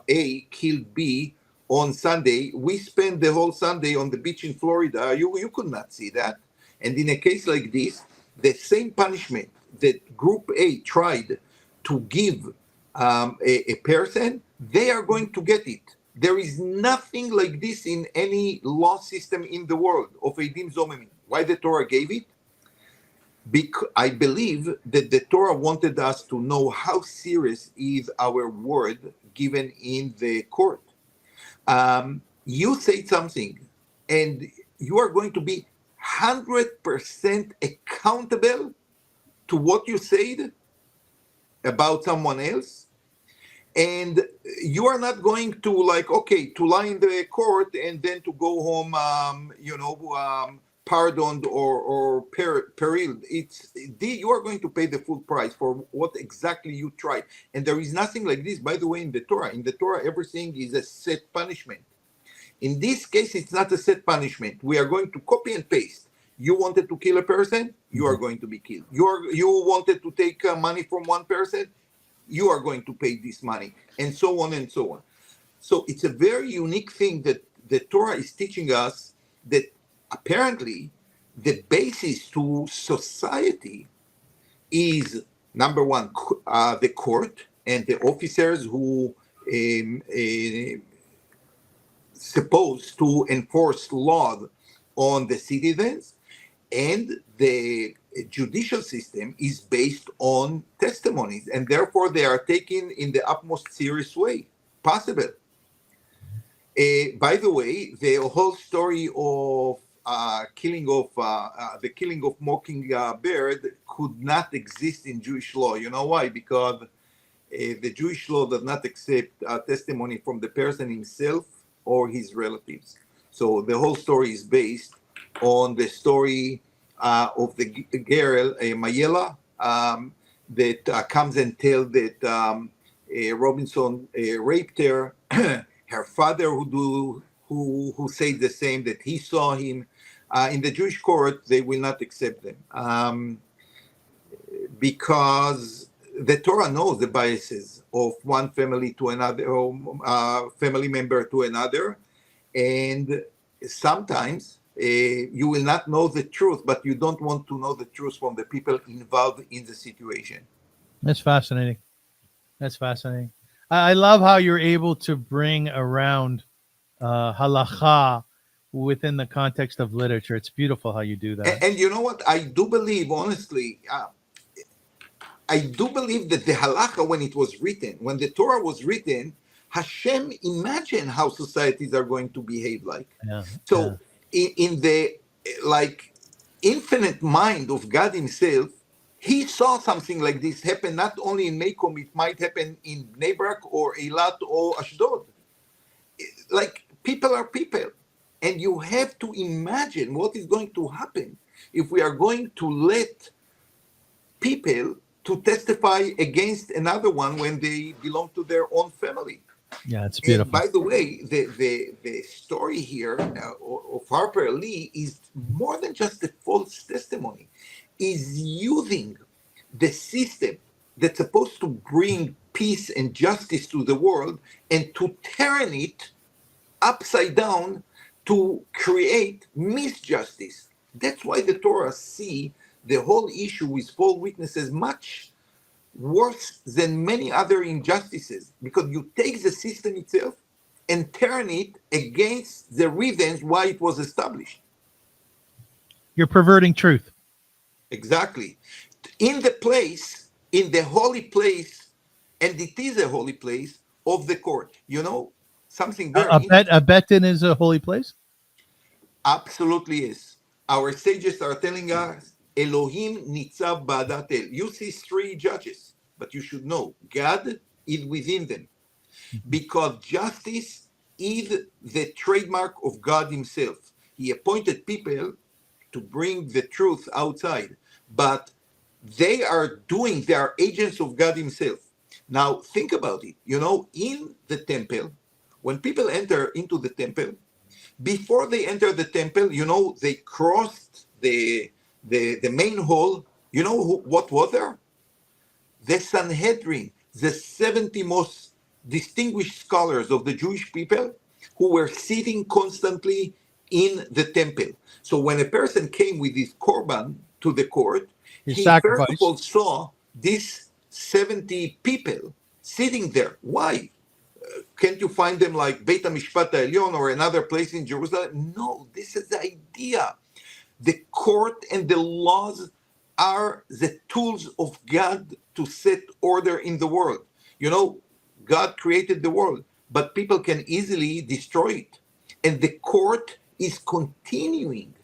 A killed B on Sunday? We spent the whole Sunday on the beach in Florida. You could not see that. And in a case like this, the same punishment that Group A tried to give a person, they are going to get it. There is nothing like this in any law system in the world of Eidim Zomemim. Why the Torah gave it? Because I believe that the Torah wanted us to know how serious is our word given in the court. You say something, and you are going to be 100% accountable to what you said about someone else, and you are not going to to lie in the court and then to go home pardoned or periled. You are going to pay the full price for what exactly you tried. And there is nothing like this, by the way, in the Torah. In the Torah, everything is a set punishment. In this case, it's not a set punishment. We are going to copy and paste. You wanted to kill a person, you are going to be killed. You wanted to take money from one person, you are going to pay this money, and so on and so on. So it's a very unique thing that the Torah is teaching us, that apparently the basis to society is, number one, the court and the officers who supposed to enforce law on the citizens, and the judicial system is based on testimonies, and therefore they are taken in the utmost serious way possible. By the way, the whole story of the killing of Mockingbird could not exist in Jewish law. You know why? Because the Jewish law does not accept testimony from the person himself or his relatives. So the whole story is based on the story of the girl, Mayela, that comes and tells that Robinson raped her. Her father who said the same, that he saw him. In the Jewish court, they will not accept them because the Torah knows the biases of one family to another, or family member to another, and sometimes you will not know the truth, but you don't want to know the truth from the people involved in the situation. That's fascinating. That's fascinating. I love how you're able to bring around halacha within the context of literature. It's beautiful how you do that. And you know what? I do believe, honestly, I do believe that the halacha, when it was written, when the Torah was written, Hashem imagined how societies are going to behave like. Yeah, so in the infinite mind of God himself, he saw something like this happen not only in Macomb, it might happen in Bnei Brak or Eilat or Ashdod. Like, people are people. And you have to imagine what is going to happen if we are going to let people to testify against another one when they belong to their own family. Yeah, it's beautiful. And by the way, the story here of Harper Lee is more than just a false testimony. Is using the system that's supposed to bring peace and justice to the world and to turn it upside down to create misjustice. That's why the Torah see the whole issue with false witnesses much worse than many other injustices, because you take the system itself and turn it against the reasons why it was established. You're perverting truth. Exactly. In the place, in the holy place, and it is a holy place of the court. You know, something very interesting. A betin is a holy place. Absolutely is. Our sages are telling us, Elohim nitzav ba'adat el. You see three judges, but you should know God is within them, because justice is the trademark of God Himself. He appointed people to bring the truth outside, but they are agents of God Himself. Now, think about it. You know, in the temple, when people enter into the temple, before they enter the temple, you know, they crossed the main hall. You know what was there? The Sanhedrin, the 70 most distinguished scholars of the Jewish people who were sitting constantly in the temple. So when a person came with his korban to the court, His he first of sacrifice. all saw these 70 people sitting there. Why? Can't you find them like Beit HaMishpat HaElyon or another place in Jerusalem? No, this is the idea. The court and the laws are the tools of God to set order in the world. You know, God created the world, but people can easily destroy it. And the court is continuing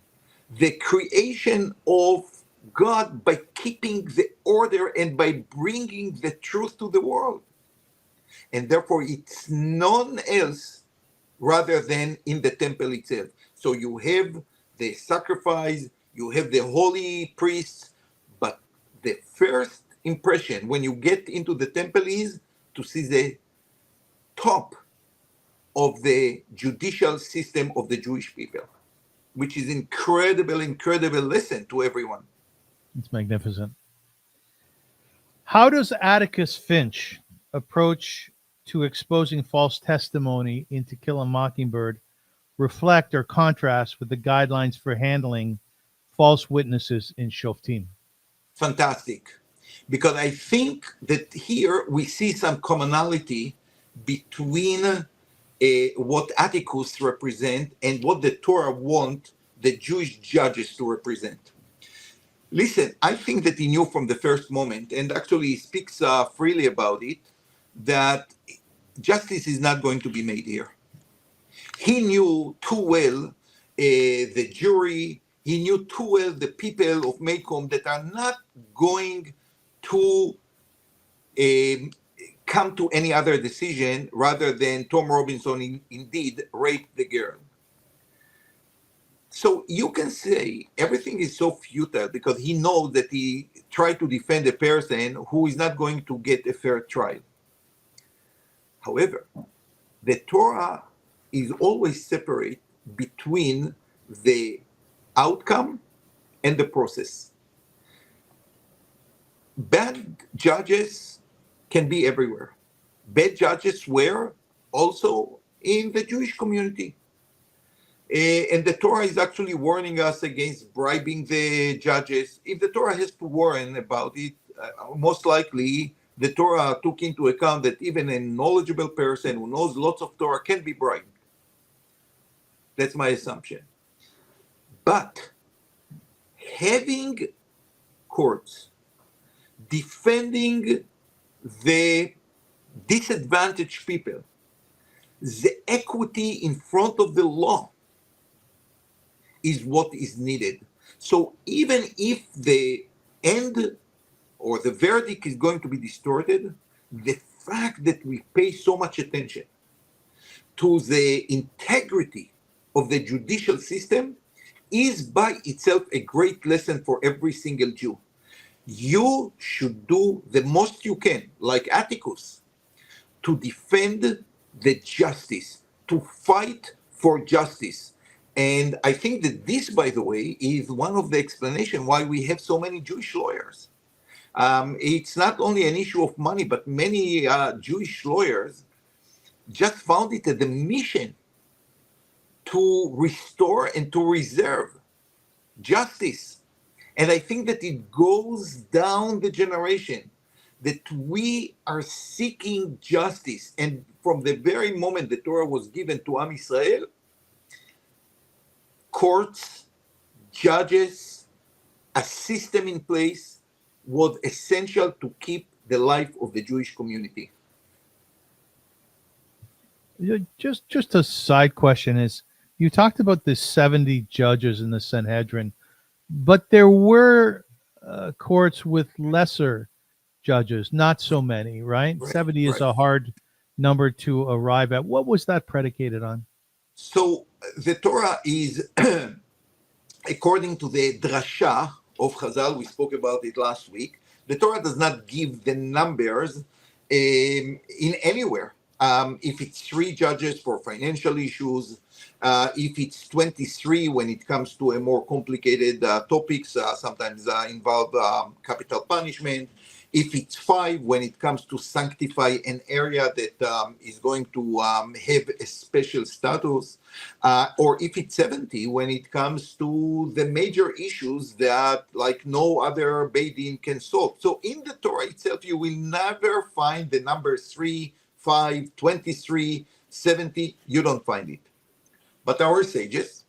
the creation of God by keeping the order and by bringing the truth to the world. And therefore, it's none else rather than in the temple itself. So you have the sacrifice, you have the holy priests, but the first impression when you get into the temple is to see the top of the judicial system of the Jewish people, which is incredible lesson to everyone. It's magnificent. How does Atticus Finch approach to exposing false testimony in To Kill a Mockingbird reflect or contrast with the guidelines for handling false witnesses in Shoftim? Fantastic. Because I think that here we see some commonality between what Atticus represent and what the Torah want the Jewish judges to represent. Listen, I think that he knew from the first moment, and actually he speaks freely about it, that justice is not going to be made here. He knew too well the Jewry. He knew too well the people of Macomb that are not going to come to any other decision rather than Tom Robinson indeed raped the girl. So you can say everything is so futile because he knows that he tried to defend a person who is not going to get a fair trial. However, the Torah is always separate between the outcome and the process. Bad judges can be everywhere. Bad judges were also in the Jewish community. And the Torah is actually warning us against bribing the judges. If the Torah has to warn about it, most likely the Torah took into account that even a knowledgeable person who knows lots of Torah can be bribed. That's my assumption. But having courts defending the disadvantaged people, the equity in front of the law is what is needed. So even if the end or the verdict is going to be distorted, the fact that we pay so much attention to the integrity of the judicial system is by itself a great lesson for every single Jew. You should do the most you can, like Atticus, to defend the justice, to fight for justice. And I think that this, by the way, is one of the explanations why we have so many Jewish lawyers. It's not only an issue of money, but many Jewish lawyers just found it as a mission to restore and to reserve justice. And I think that it goes down the generation. that we are seeking justice. And from the very moment the Torah was given to Am Israel, courts, judges, a system in place was essential to keep the life of the Jewish community. Just a side question is, you talked about the 70 judges in the Sanhedrin, but there were courts with lesser judges, not so many, right? 70 is a hard number to arrive at. What was that predicated on? So the Torah is, according to the drasha of Chazal, we spoke about it last week, the Torah does not give the numbers in anywhere. If it's 3 judges for financial issues, if it's 23 when it comes to a more complicated topics, sometimes involve capital punishment. If it's 5 when it comes to sanctify an area that is going to have a special status, or if it's 70 when it comes to the major issues that like no other Beit Din can solve. So in the Torah itself, you will never find the number 3, 5, 23, 70. You don't find it. But our sages,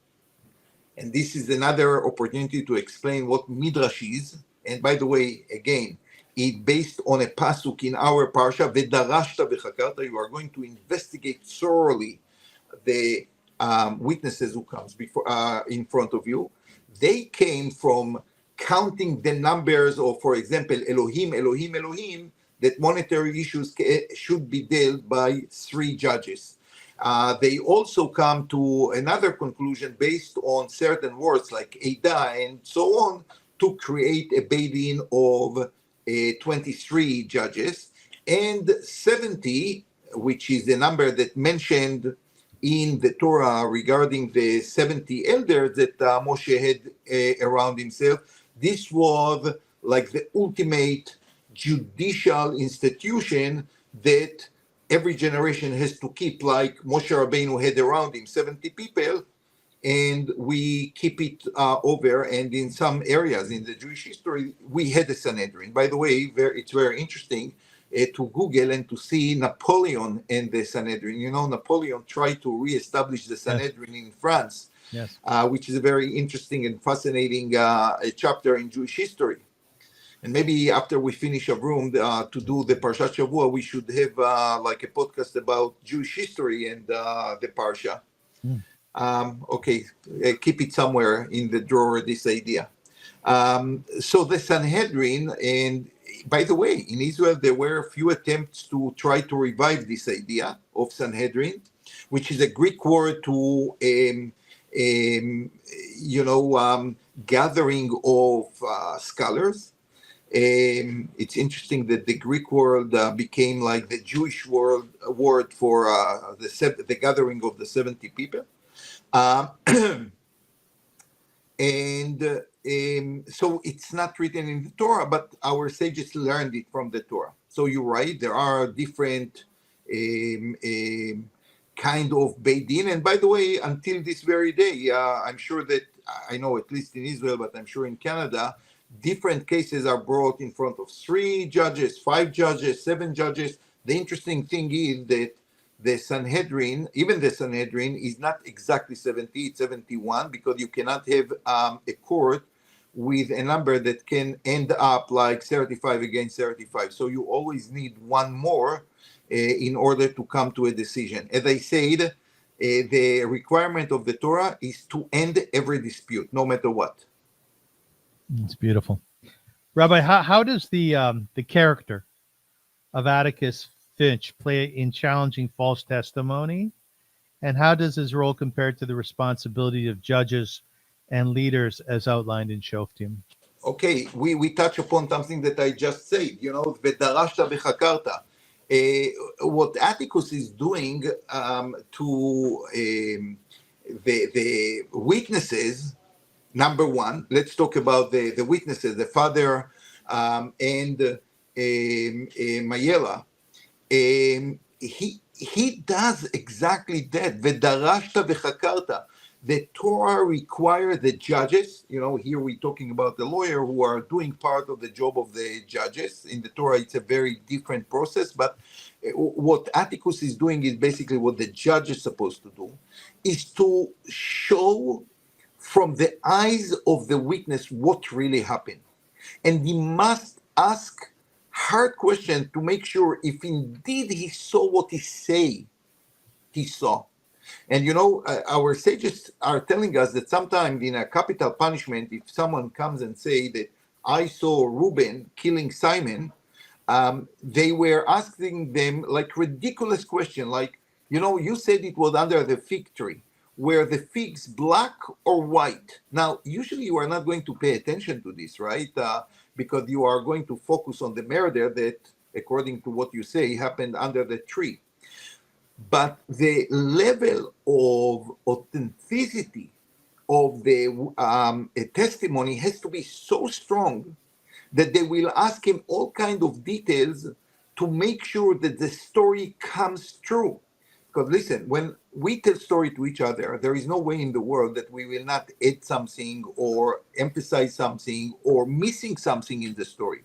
and this is another opportunity to explain what Midrash is, and by the way, again, it based on a pasuk in our parsha, V'darashta v'chakarta, you are going to investigate thoroughly the witnesses who comes before in front of you. They came from counting the numbers of, for example, Elohim, Elohim, Elohim, that monetary issues should be dealt by 3 judges. They also come to another conclusion based on certain words like Eidah and so on to create a Beit Din of 23 judges, and 70, which is the number that mentioned in the Torah regarding the 70 elders that Moshe had around himself. This was like the ultimate judicial institution that every generation has to keep, like Moshe Rabbeinu had around him 70 people, and we keep it over. And in some areas in the Jewish history, we had a Sanhedrin. By the way, it's very interesting to Google and to see Napoleon and the Sanhedrin. You know, Napoleon tried to reestablish the Sanhedrin in France, which is a very interesting and fascinating chapter in Jewish history. And maybe after we finish Avrum to do the Parshat Shavua, we should have like a podcast about Jewish history and the Parsha. Okay, keep it somewhere in the drawer, this idea. So the Sanhedrin, and by the way, in Israel, there were a few attempts to try to revive this idea of Sanhedrin, which is a Greek word to, gathering of scholars. It's interesting that the Greek word became like the Jewish word for the gathering of the 70 people. So it's not written in the Torah, but our sages learned it from the Torah. So you're right, there are different kind of Beit Din. And by the way, until this very day, I'm sure that, I know at least in Israel, but I'm sure in Canada, different cases are brought in front of 3 judges, 5 judges, 7 judges. The interesting thing is that the Sanhedrin, even the Sanhedrin, is not exactly 70, it's 71, because you cannot have a court with a number that can end up like 35 against 35. So you always need one more in order to come to a decision. As I said, the requirement of the Torah is to end every dispute, no matter what. It's beautiful. Rabbi, how does the character of Atticus Finch play in challenging false testimony? And how does his role compare to the responsibility of judges and leaders as outlined in Shoftim? Okay, we touch upon something that I just said, v'darashta v'chakarta. What Atticus is doing to the witnesses, number one, let's talk about the witnesses, the father and Mayela. He does exactly that. V'darashta v'chakarta. The Torah requires the judges, here we're talking about the lawyer who are doing part of the job of the judges. In the Torah, it's a very different process, but what Atticus is doing is basically what the judge is supposed to do, is to show from the eyes of the witness what really happened. And he must ask hard questions to make sure if indeed he saw what he say he saw. And our sages are telling us that sometimes in a capital punishment, if someone comes and say that I saw Reuben killing Simon, they were asking them like ridiculous question, like, you said it was under the fig tree. Were the figs black or white? Now, usually you are not going to pay attention to this, right? Because you are going to focus on the murder that, according to what you say, happened under the tree. But the level of authenticity of the testimony has to be so strong that they will ask him all kind of details to make sure that the story comes true. Because listen, when we tell story to each other, there is no way in the world that we will not add something or emphasize something or missing something in the story.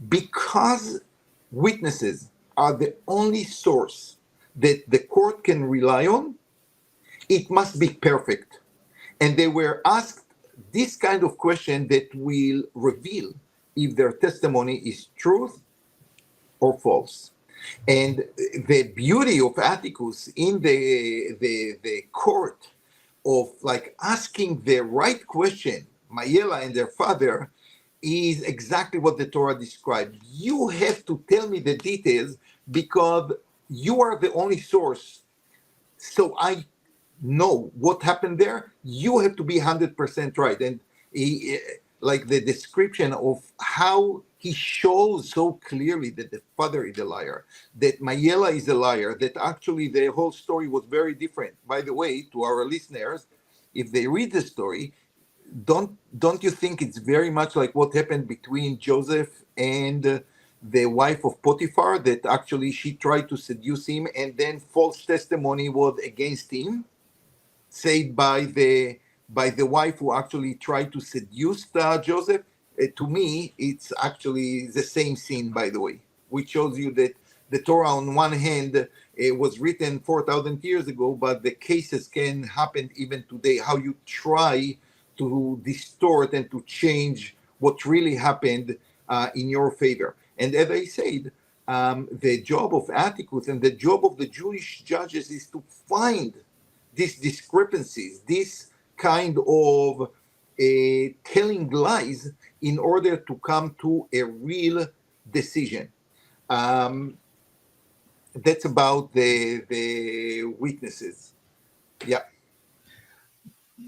Because witnesses are the only source that the court can rely on, it must be perfect. And they were asked this kind of question that will reveal if their testimony is truth or false. And the beauty of Atticus in the court of like asking the right question, Mayela and their father, is exactly what the Torah described. You have to tell me the details because you are the only source. So I know what happened there. You have to be 100% right. And he, like the description of how he shows so clearly that the father is a liar, that Mayela is a liar, that actually the whole story was very different. By the way, to our listeners, if they read the story, don't you think it's very much like what happened between Joseph and the wife of Potiphar, that actually she tried to seduce him and then false testimony was against him, said by the wife who actually tried to seduce Joseph? To me, it's actually the same scene, by the way, which shows you that the Torah, on one hand, was written 4,000 years ago, but the cases can happen even today. How you try to distort and to change what really happened in your favor. And as I said, the job of Atticus and the job of the Jewish judges is to find these discrepancies, this kind of telling lies in order to come to a real decision. That's about the witnesses. Yeah.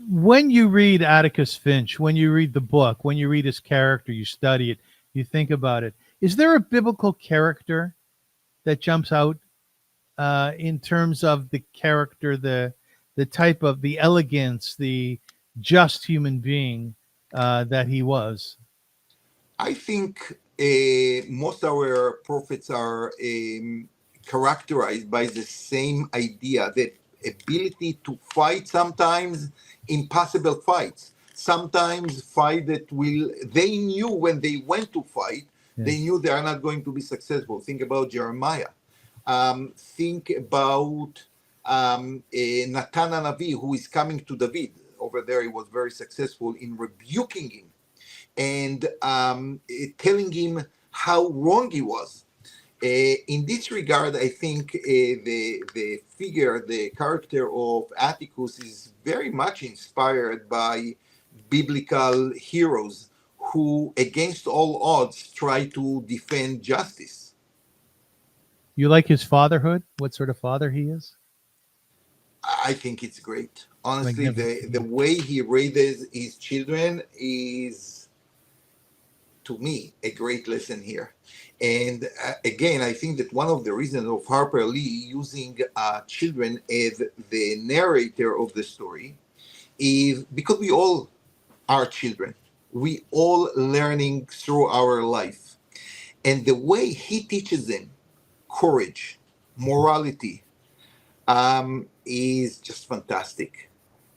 When you read Atticus Finch, when you read the book, when you read his character, you study it, you think about it. Is there a biblical character that jumps out in terms of the character, the type of the elegance, the just human being that he was? I think most our prophets are characterized by the same idea, that ability to fight sometimes impossible fights, sometimes fight that they knew when they went to fight, they knew they are not going to be successful. Think about Jeremiah. Think about Natan Hanavi, who is coming to David. Over there, he was very successful in rebuking him and telling him how wrong he was. In this regard, I think the figure, the character of Atticus is very much inspired by biblical heroes who, against all odds, try to defend justice. You like his fatherhood? What sort of father he is? I think it's great. Honestly, Magnificent. the way he raises his children is, to me, a great lesson here. And again, I think that one of the reasons of Harper Lee using children as the narrator of the story is because we all are children. We all learning through our life. And the way he teaches them courage, morality, is just fantastic.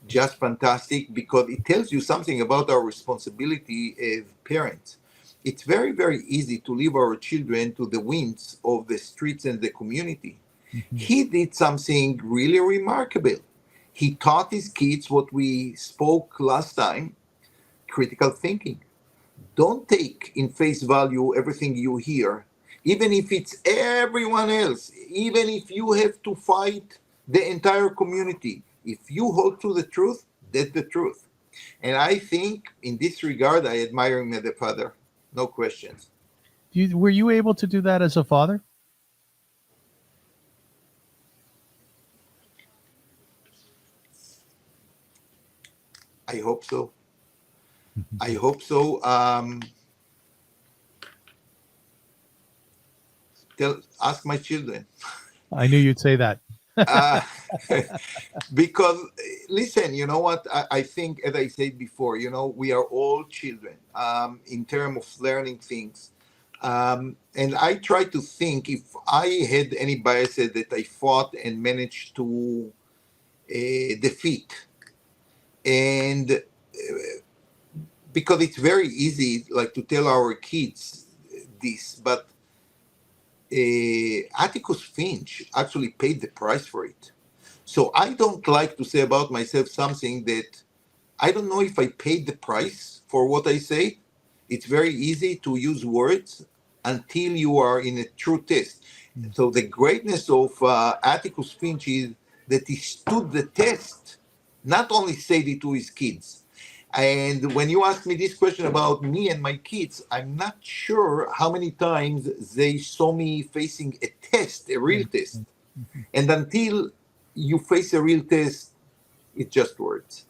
just fantastic, because it tells you something about our responsibility as parents. It's very, very easy to leave our children to the winds of the streets and the community. Mhm. He did something really remarkable. He taught his kids what we spoke last time: critical thinking. Don't take in face value everything you hear, even if it's everyone else, even if you have to fight the entire community. If you hold to the truth, that's the truth. And I think in this regard, I admire him as a father. No questions. Were you able to do that as a father? I hope so. I Mhm. hope so. Ask my children. I knew you'd say that. Uh, because listen, you know what, I think, as I said before, we are all children, in terms of learning things, and I try to think if I had any biases that I fought and managed to defeat. And because it's very easy like to tell our kids this, but Atticus Finch actually paid the price for it. So I don't like to say about myself something that I don't know if I paid the price for what I say. It's very easy to use words until you are in a true test. Mm. So the greatness of Atticus Finch is that he stood the test, not only said it to his kids. And when you ask me this question about me and my kids, I'm not sure how many times they saw me facing a test, a real Mm. test. Mm. Mhm. And until you face a real test, it's just words.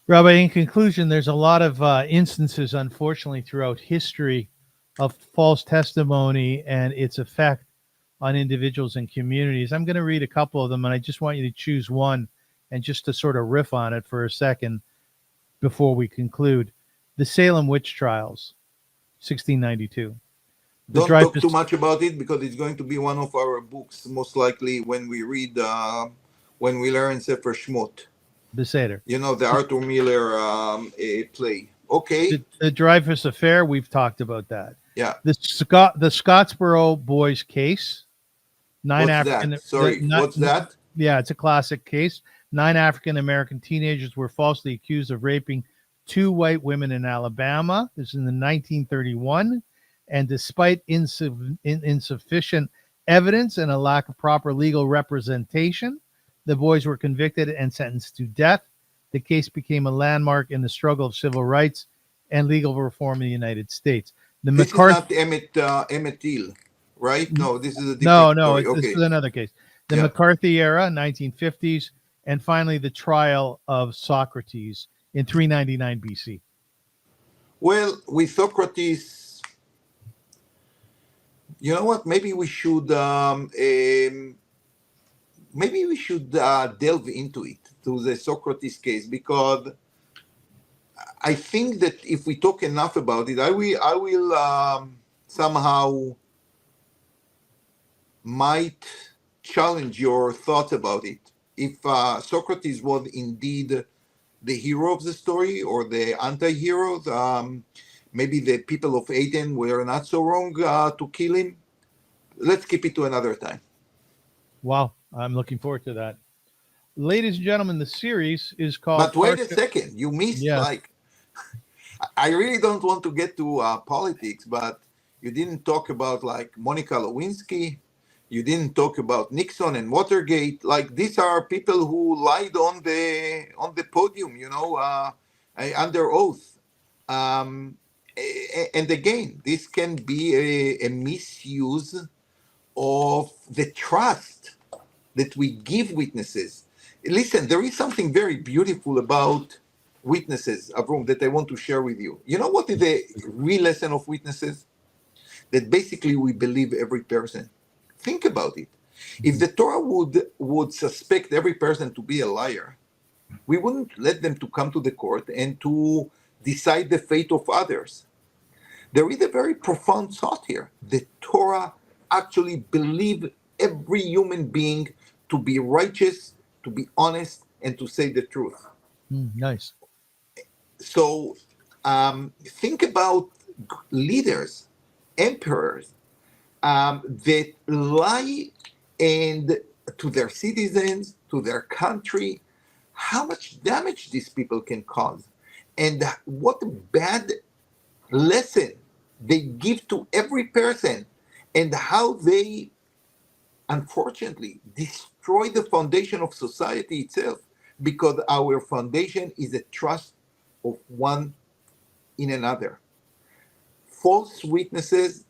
Rabbi, in conclusion, there's a lot of instances, unfortunately, throughout history of false testimony and its effect on individuals and communities. I'm going to read a couple of them, and I just want you to choose one and just to sort of riff on it for a second before we conclude. The Salem witch trials, 1692. The Don't talk too Dreyfus much about it because it's going to be one of our books, most likely when we read, when we learn Sefer Shmot. Beseder. The Arthur Miller play. Okay, The Dreyfus affair, we've talked about that. yeah. The Scottsboro boys case, nine What's that? African Sorry, what's that? yeah, it's a classic case. 9 African American teenagers were falsely accused of raping 2 white women in Alabama. This is in the 1931, and despite insufficient evidence and a lack of proper legal representation, the boys were convicted and sentenced to death. The case became a landmark in the struggle of civil rights and legal reform in the United States. The This is McCarthy not Emmett Till, right? No, this is a No, different no, story. this Okay, is another case. The yeah. McCarthy era, 1950s, and finally the trial of Socrates in 399 BC. Well, with Socrates, you know what? Maybe we should delve into it, to the Socrates case, because I think that if we talk enough about it, I will somehow might challenge your thoughts about it. If Socrates was indeed the hero of the story or the anti-hero, maybe the people of Athens were not so wrong to kill him. Let's keep it to another time. Wow, I'm looking forward to that. Ladies and gentlemen, the series is called But wait a Parsha. second, you missed, Yes. like, I really don't want to get to politics, but you didn't talk about like Monica Lewinsky. You didn't talk about Nixon and Watergate. Like, these are people who lied on the podium, under oath. And again, this can be a misuse of the trust that we give witnesses. Listen, there is something very beautiful about witnesses, Avrum, that I want to share with you. You know what is the real lesson of witnesses? That basically we believe every person. Think about it. If Mhm. the Torah would suspect every person to be a liar, we wouldn't let them to come to the court and to decide the fate of others. There is a very profound thought here. The Torah actually believe every human being to be righteous, to be honest, and to say the truth. Nice. So think about leaders, emperors, that lie and to their citizens, to their country, how much damage these people can cause, and what bad lesson they give to every person, and how they unfortunately destroy the foundation of society itself, because our foundation is a trust of one in another. False witnesses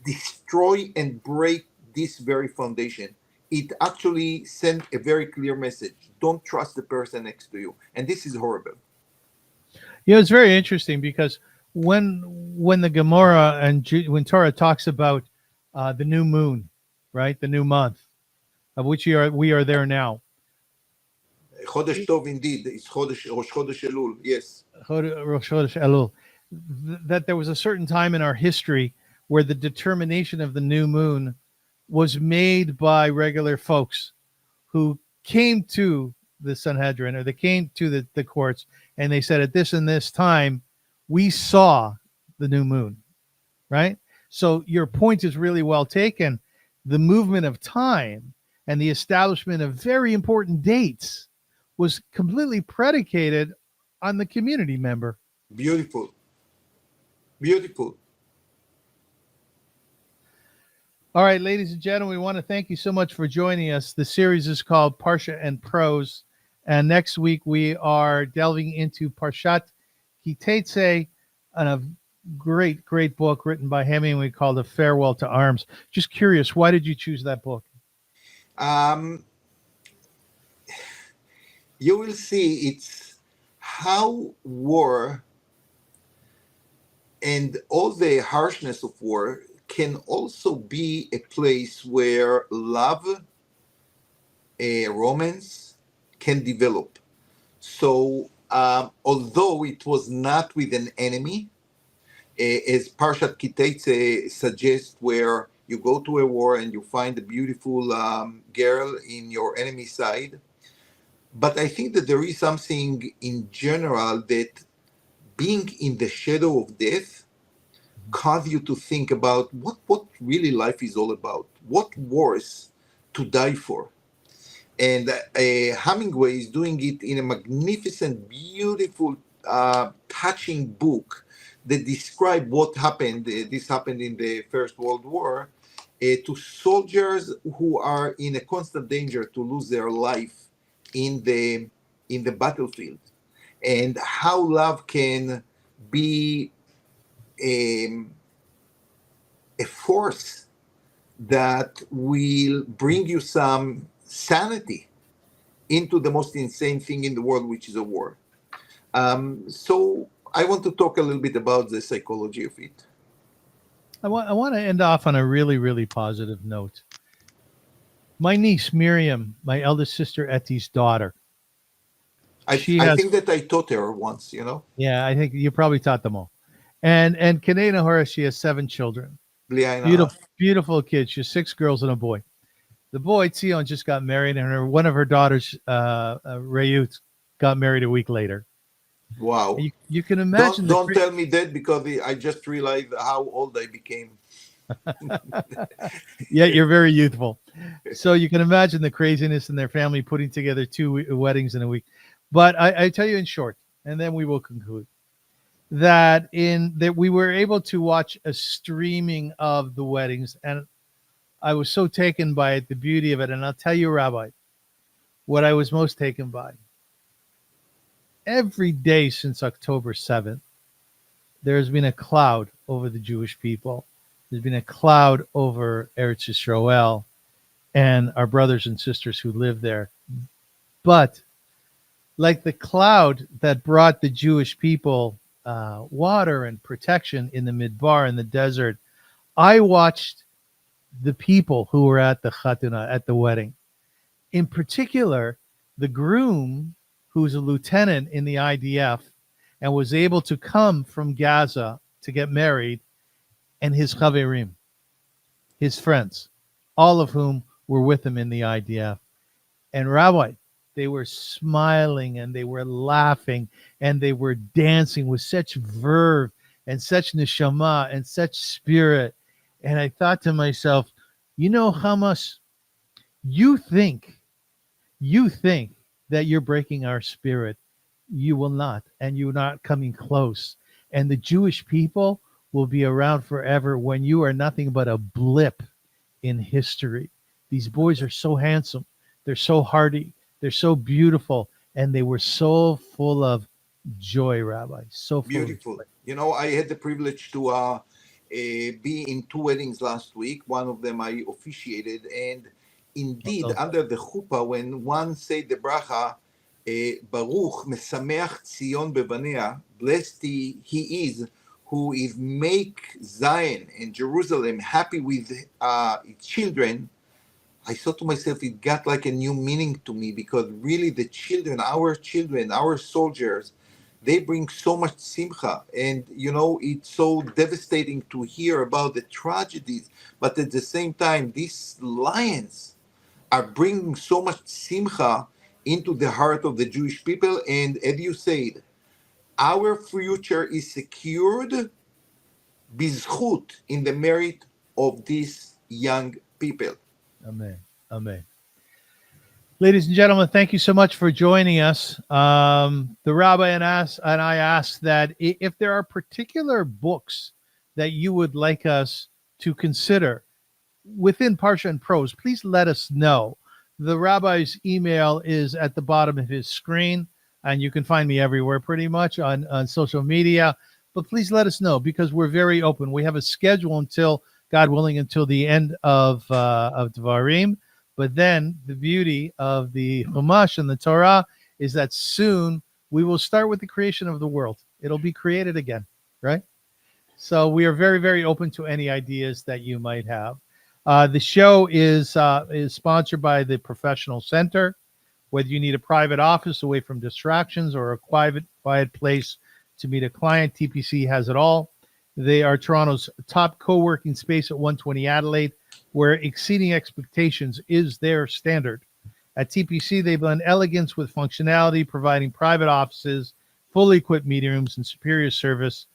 destroy and break this very foundation. It actually sent a very clear message. Don't trust the person next to you. And this is horrible. It's very interesting because when the Gemara and when Torah talks about the new moon, right, the new month of which we are there now. Chodesh Tov indeed. It's Rosh Chodesh Elul. Yes. Rosh Chodesh Elul. That there was a certain time in our history where the determination of the new moon was made by regular folks who came to the Sanhedrin, or they came to the courts, and they said, at this and this time, we saw the new moon, right? So your point is really well taken. The movement of time and the establishment of very important dates was completely predicated on the community member. Beautiful. Beautiful. All right, ladies and gentlemen, we want to thank you so much for joining us. The series is called Parsha and Prose. And next week, we are delving into Parshat Kitetse, and a great, great book written by Hemingway called A Farewell to Arms. Just curious, why did you choose that book? You will see it's how war and all the harshness of war can also be a place where love, romance can develop. So, although it was not with an enemy, as Parshat Kitetse suggests, where you go to a war and you find a beautiful girl in your enemy side, but I think that there is something in general that being in the shadow of death cause you to think about what really life is all about, what worse to die for. And Hemingway is doing it in a magnificent, beautiful, touching book that describe what happened. This happened in the First World War, to soldiers who are in a constant danger to lose their life in the battlefield, and how love can be a force that will bring you some sanity into the most insane thing in the world, which is a war. So I want to talk a little bit about the psychology of it. I want to end off on a really, really positive note. My niece, Miriam, my eldest sister, Etty's daughter. I think that I taught her once, Yeah, I think you probably taught them all. And Kane Nahora, she has 7 children. Beautiful kids. She has 6 girls and a boy. The boy, Tzion, just got married, and one of her daughters, Rayut, got married a week later. Wow. You can imagine. Don't tell me that, because I just realized how old I became. Yeah, you're very youthful. So you can imagine the craziness in their family putting together 2 weddings in a week. But I tell you in short, and then we will conclude, that we were able to watch a streaming of the weddings, and I was so taken by it, the beauty of it. And I'll tell you, Rabbi, what I was most taken by. Every day since October 7th, there's been a cloud over the Jewish people. There's been a cloud over Eretz Yisrael and our brothers and sisters who live there. But like the cloud that brought the Jewish people water and protection in the Midbar, in the desert, I watched the people who were at the Chatuna, at the wedding. In particular, the groom, who's a lieutenant in the IDF and was able to come from Gaza to get married, and his chaverim, his friends, all of whom were with him in the IDF. And Rabbi, they were smiling and they were laughing and they were dancing with such verve and such neshama and such spirit. And I thought to myself, Hamas, you think that you're breaking our spirit. You will not, and you're not coming close. And the Jewish people will be around forever when you are nothing but a blip in history. These boys are so handsome. They're so hardy. They're so beautiful. And they were so full of joy, Rabbi. So full of Beautiful. joy. I had the privilege to be in two weddings last week. One of them I officiated, and indeed, Oh, under the chuppah, when one said the bracha, Baruch mesameach Tzion bebanea, blessed he is who is make Zion and Jerusalem happy with its children. I thought to myself, it got like a new meaning to me, because really the children, our soldiers, they bring so much simcha. And, it's so devastating to hear about the tragedies. But at the same time, these lions are bringing so much simcha into the heart of the Jewish people. And as you said, our future is secured bizchut, in the merit of these young people. amen. Amen. Ladies and gentlemen, thank you so much for joining us. The rabbi and I asked that if there are particular books that you would like us to consider within Parsha and Prose, please let us know. The rabbi's email is at the bottom of his screen, and you can find me everywhere pretty much on social media. But please let us know, because we're very open. We have a schedule until, God willing, until the end of Dvarim. But then the beauty of the Chumash and the Torah is that soon we will start with the creation of the world. It'll be created again, right? So we are very, very open to any ideas that you might have. The show is sponsored by the Professional Center. Whether you need a private office away from distractions or a quiet place to meet a client, TPC has it all. They are Toronto's top co-working space at 120 Adelaide, where exceeding expectations is their standard. At TPC, they blend elegance with functionality, providing private offices, fully equipped meeting rooms, and superior service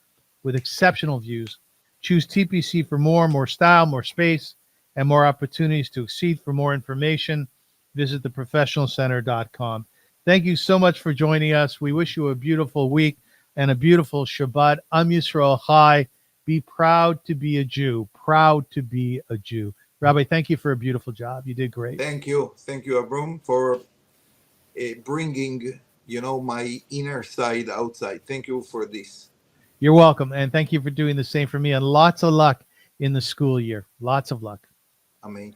with exceptional views. Choose TPC for more style, more space, and more opportunities to exceed. For more information, visit theprofessionalcenter.com. Thank you so much for joining us. We wish you a beautiful week and a beautiful Shabbat. Am Yisrael Chai. Be proud to be a Jew. Proud to be a Jew. Rabbi, thank you for a beautiful job. You did great. Thank you, Avrum, for bringing, my inner side outside. Thank you for this. You're welcome. And thank you for doing the same for me. And lots of luck in the school year. Lots of luck. Amen.